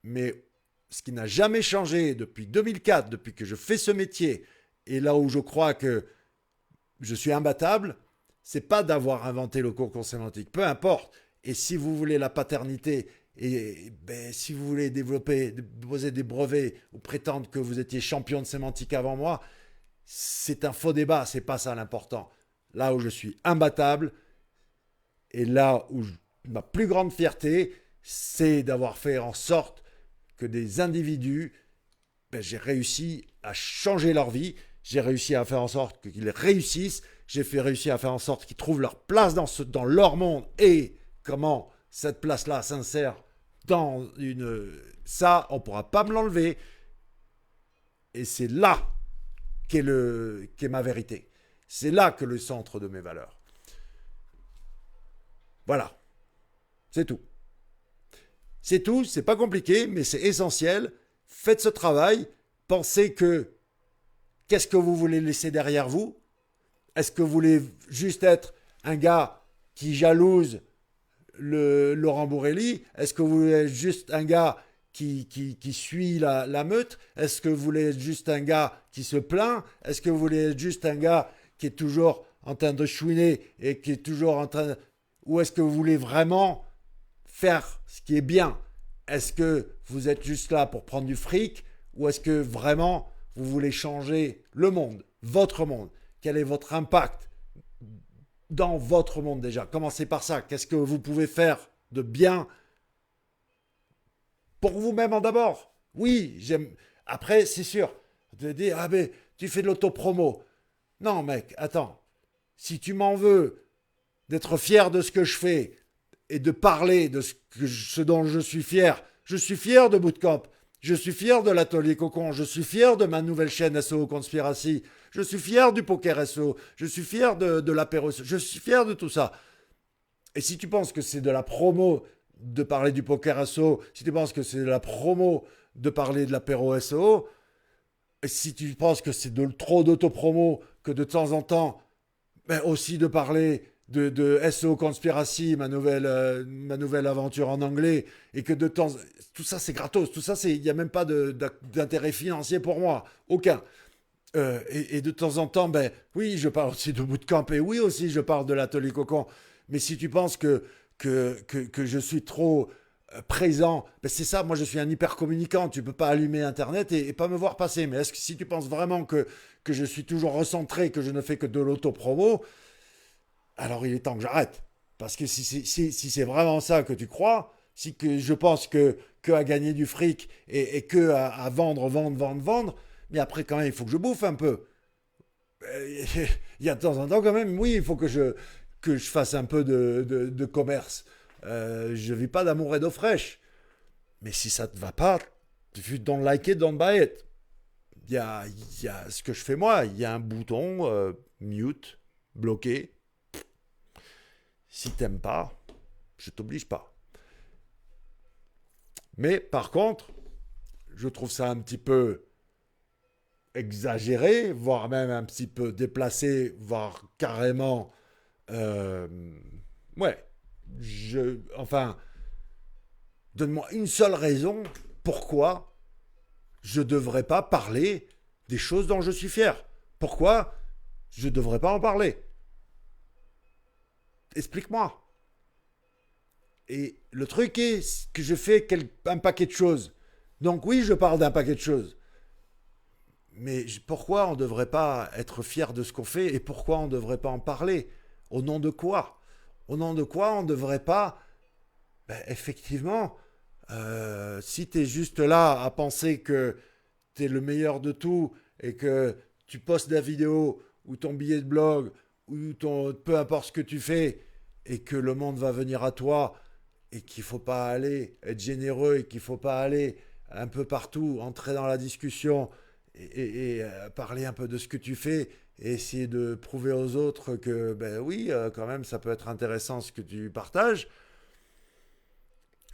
S1: Mais ce qui n'a jamais changé depuis 2004, depuis que je fais ce métier, et là où je crois que je suis imbattable, c'est pas d'avoir inventé le cocon sémantique, peu importe. Et si vous voulez la paternité, et ben, si vous voulez poser des brevets ou prétendre que vous étiez champion de sémantique avant moi, c'est un faux débat, c'est pas ça l'important. Là où je suis imbattable, et là où ma plus grande fierté, c'est d'avoir fait en sorte que des individus, ben, j'ai réussi à changer leur vie, j'ai réussi à faire en sorte qu'ils réussissent, j'ai réussi à faire en sorte qu'ils trouvent leur place dans leur monde, et comment cette place-là s'insère dans une... Ça, on ne pourra pas me l'enlever, et c'est là qu'est ma vérité. C'est là que le centre de mes valeurs. Voilà, c'est tout. C'est tout, c'est pas compliqué, mais c'est essentiel. Faites ce travail, pensez que qu'est-ce que vous voulez laisser derrière vous? Est-ce que vous voulez juste être un gars qui jalouse le Laurent Bourrelli? Est-ce que vous voulez être juste un gars qui suit la meute? Est-ce que vous voulez être juste un gars qui se plaint? Est-ce que vous voulez être juste un gars qui est toujours en train de chouiner et qui est toujours en train de... Ou est-ce que vous voulez vraiment faire ce qui est bien? Est-ce que vous êtes juste là pour prendre du fric? Ou est-ce que vraiment vous voulez changer le monde, votre monde? Quel est votre impact dans votre monde déjà? Commencez par ça. Qu'est-ce que vous pouvez faire de bien pour vous-même en d'abord? Oui, j'aime. Après, c'est sûr, de dire, ah ben, tu fais de l'autopromo. Non, mec, attends. Si tu m'en veux d'être fier de ce que je fais et de parler de ce dont je suis fier de Bootcamp. Je suis fier de l'atelier Cocon, je suis fier de ma nouvelle chaîne SEO Conspiracy, je suis fier du poker SEO, je suis fier de l'apéro, je suis fier de tout ça. Et si tu penses que c'est de la promo de parler du poker SEO, si tu penses que c'est de la promo de parler de l'apéro SEO, et si tu penses que c'est trop d'autopromo, que de temps en temps, ben aussi de parler de SEO Conspiracy, ma nouvelle aventure en anglais, et que de temps... Tout ça, c'est gratos. Tout ça, il n'y a même pas d'intérêt financier pour moi. Aucun. Et de temps en temps, ben oui, je parle aussi de Bootcamp, et oui aussi, je parle de l'atelier Cocon. Mais si tu penses que je suis trop présent, ben c'est ça, moi je suis un hyper communicant, tu peux pas allumer Internet et pas me voir passer. Mais est-ce que si tu penses vraiment que je suis toujours recentré, que je ne fais que de l'autopromo, alors il est temps que j'arrête. Parce que si c'est vraiment ça que tu crois, si que je pense que à gagner du fric et que à vendre, mais après quand même il faut que je bouffe un peu. Il y a de temps en temps quand même, oui, il faut que je fasse un peu de commerce. Je vis pas d'amour et d'eau fraîche. Mais si ça te va pas, if you don't like it, don't buy it. Il y a ce que je fais moi, il y a un bouton mute, bloqué. Si t'aimes pas, je t'oblige pas. Mais par contre, je trouve ça un petit peu exagéré, voire même un petit peu déplacé, voire carrément... euh, ouais, enfin, donne-moi une seule raison pourquoi je ne devrais pas parler des choses dont je suis fier. Pourquoi je ne devrais pas en parler? Explique-moi. Et le truc est que je fais un paquet de choses. Donc oui, je parle d'un paquet de choses. Mais pourquoi on ne devrait pas être fier de ce qu'on fait et pourquoi on ne devrait pas en parler? Au nom de quoi? Au nom de quoi on ne devrait pas... Ben, effectivement, si tu es juste là à penser que tu es le meilleur de tout et que tu postes la vidéo ou ton billet de blog ou peu importe ce que tu fais et que le monde va venir à toi et qu'il ne faut pas aller être généreux et qu'il ne faut pas aller un peu partout, entrer dans la discussion et parler un peu de ce que tu fais et essayer de prouver aux autres que, ben oui, quand même, ça peut être intéressant ce que tu partages,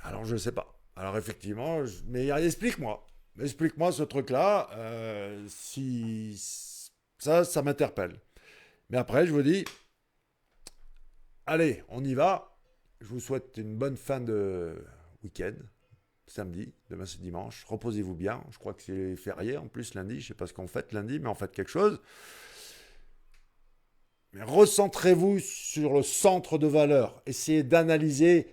S1: alors je ne sais pas. Alors effectivement, mais explique-moi. Explique-moi ce truc-là, si ça m'interpelle. Mais après, je vous dis, allez, on y va. Je vous souhaite une bonne fin de week-end. Samedi, demain c'est dimanche. Reposez-vous bien. Je crois que c'est férié en plus lundi. Je ne sais pas ce qu'on fait lundi, mais on fait quelque chose. Mais recentrez-vous sur le centre de valeur. Essayez d'analyser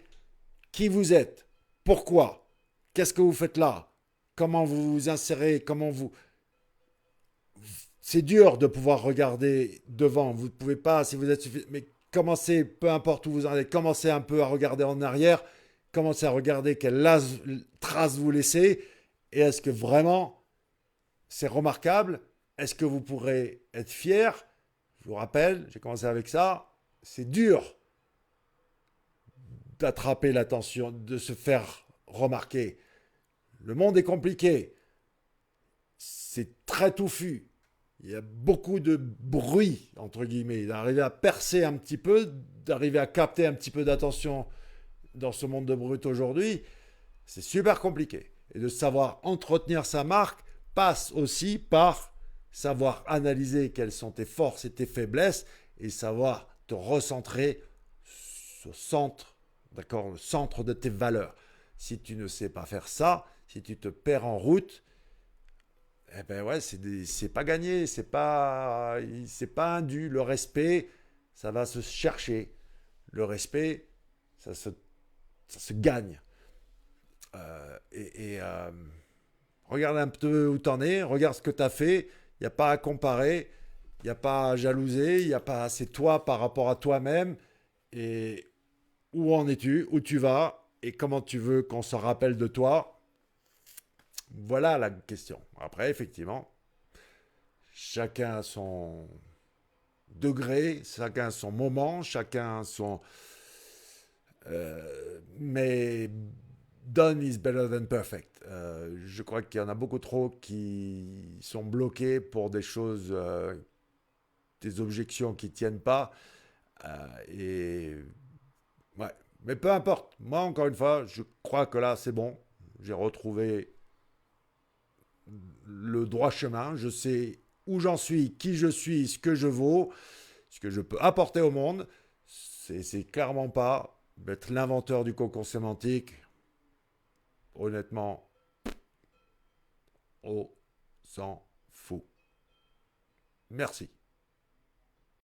S1: qui vous êtes, pourquoi, qu'est-ce que vous faites là, comment vous vous insérez, comment vous. C'est dur de pouvoir regarder devant. Vous ne pouvez pas, si vous êtes suffisant. Mais commencez, peu importe où vous en êtes, commencez un peu à regarder en arrière. Commencez à regarder quelle trace vous laissez. Et est-ce que vraiment c'est remarquable? Est-ce que vous pourrez être fier? Je vous rappelle, j'ai commencé avec ça. C'est dur d'attraper l'attention, de se faire remarquer. Le monde est compliqué. C'est très touffu. Il y a beaucoup de bruit, entre guillemets, d'arriver à percer un petit peu, d'arriver à capter un petit peu d'attention dans ce monde de brut aujourd'hui, c'est super compliqué. Et de savoir entretenir sa marque passe aussi par savoir analyser quelles sont tes forces et tes faiblesses et savoir te recentrer au centre, d'accord, le centre de tes valeurs. Si tu ne sais pas faire ça, si tu te perds en route, eh ben ouais, c'est pas gagné, c'est pas indu. Le respect, ça va se chercher. Le respect, ça se gagne. Regarde un peu où t'en es, regarde ce que t'as fait. Il n'y a pas à comparer, il n'y a pas à jalouser, il y a pas. C'est toi par rapport à toi-même. Et où en es-tu, où tu vas et comment tu veux qu'on se rappelle de toi. Voilà la question. Après, effectivement, chacun a son degré, chacun a son moment, chacun a son. Mais done is better than perfect. Je crois qu'il y en a beaucoup trop qui sont bloqués pour des choses, des objections qui tiennent pas. Et ouais, mais peu importe. Moi, encore une fois, je crois que là, c'est bon. J'ai retrouvé le droit chemin. Je sais où j'en suis, qui je suis, ce que je vaux, ce que je peux apporter au monde. C'est clairement pas d'être l'inventeur du cocon sémantique. Honnêtement, on s'en fout. Merci.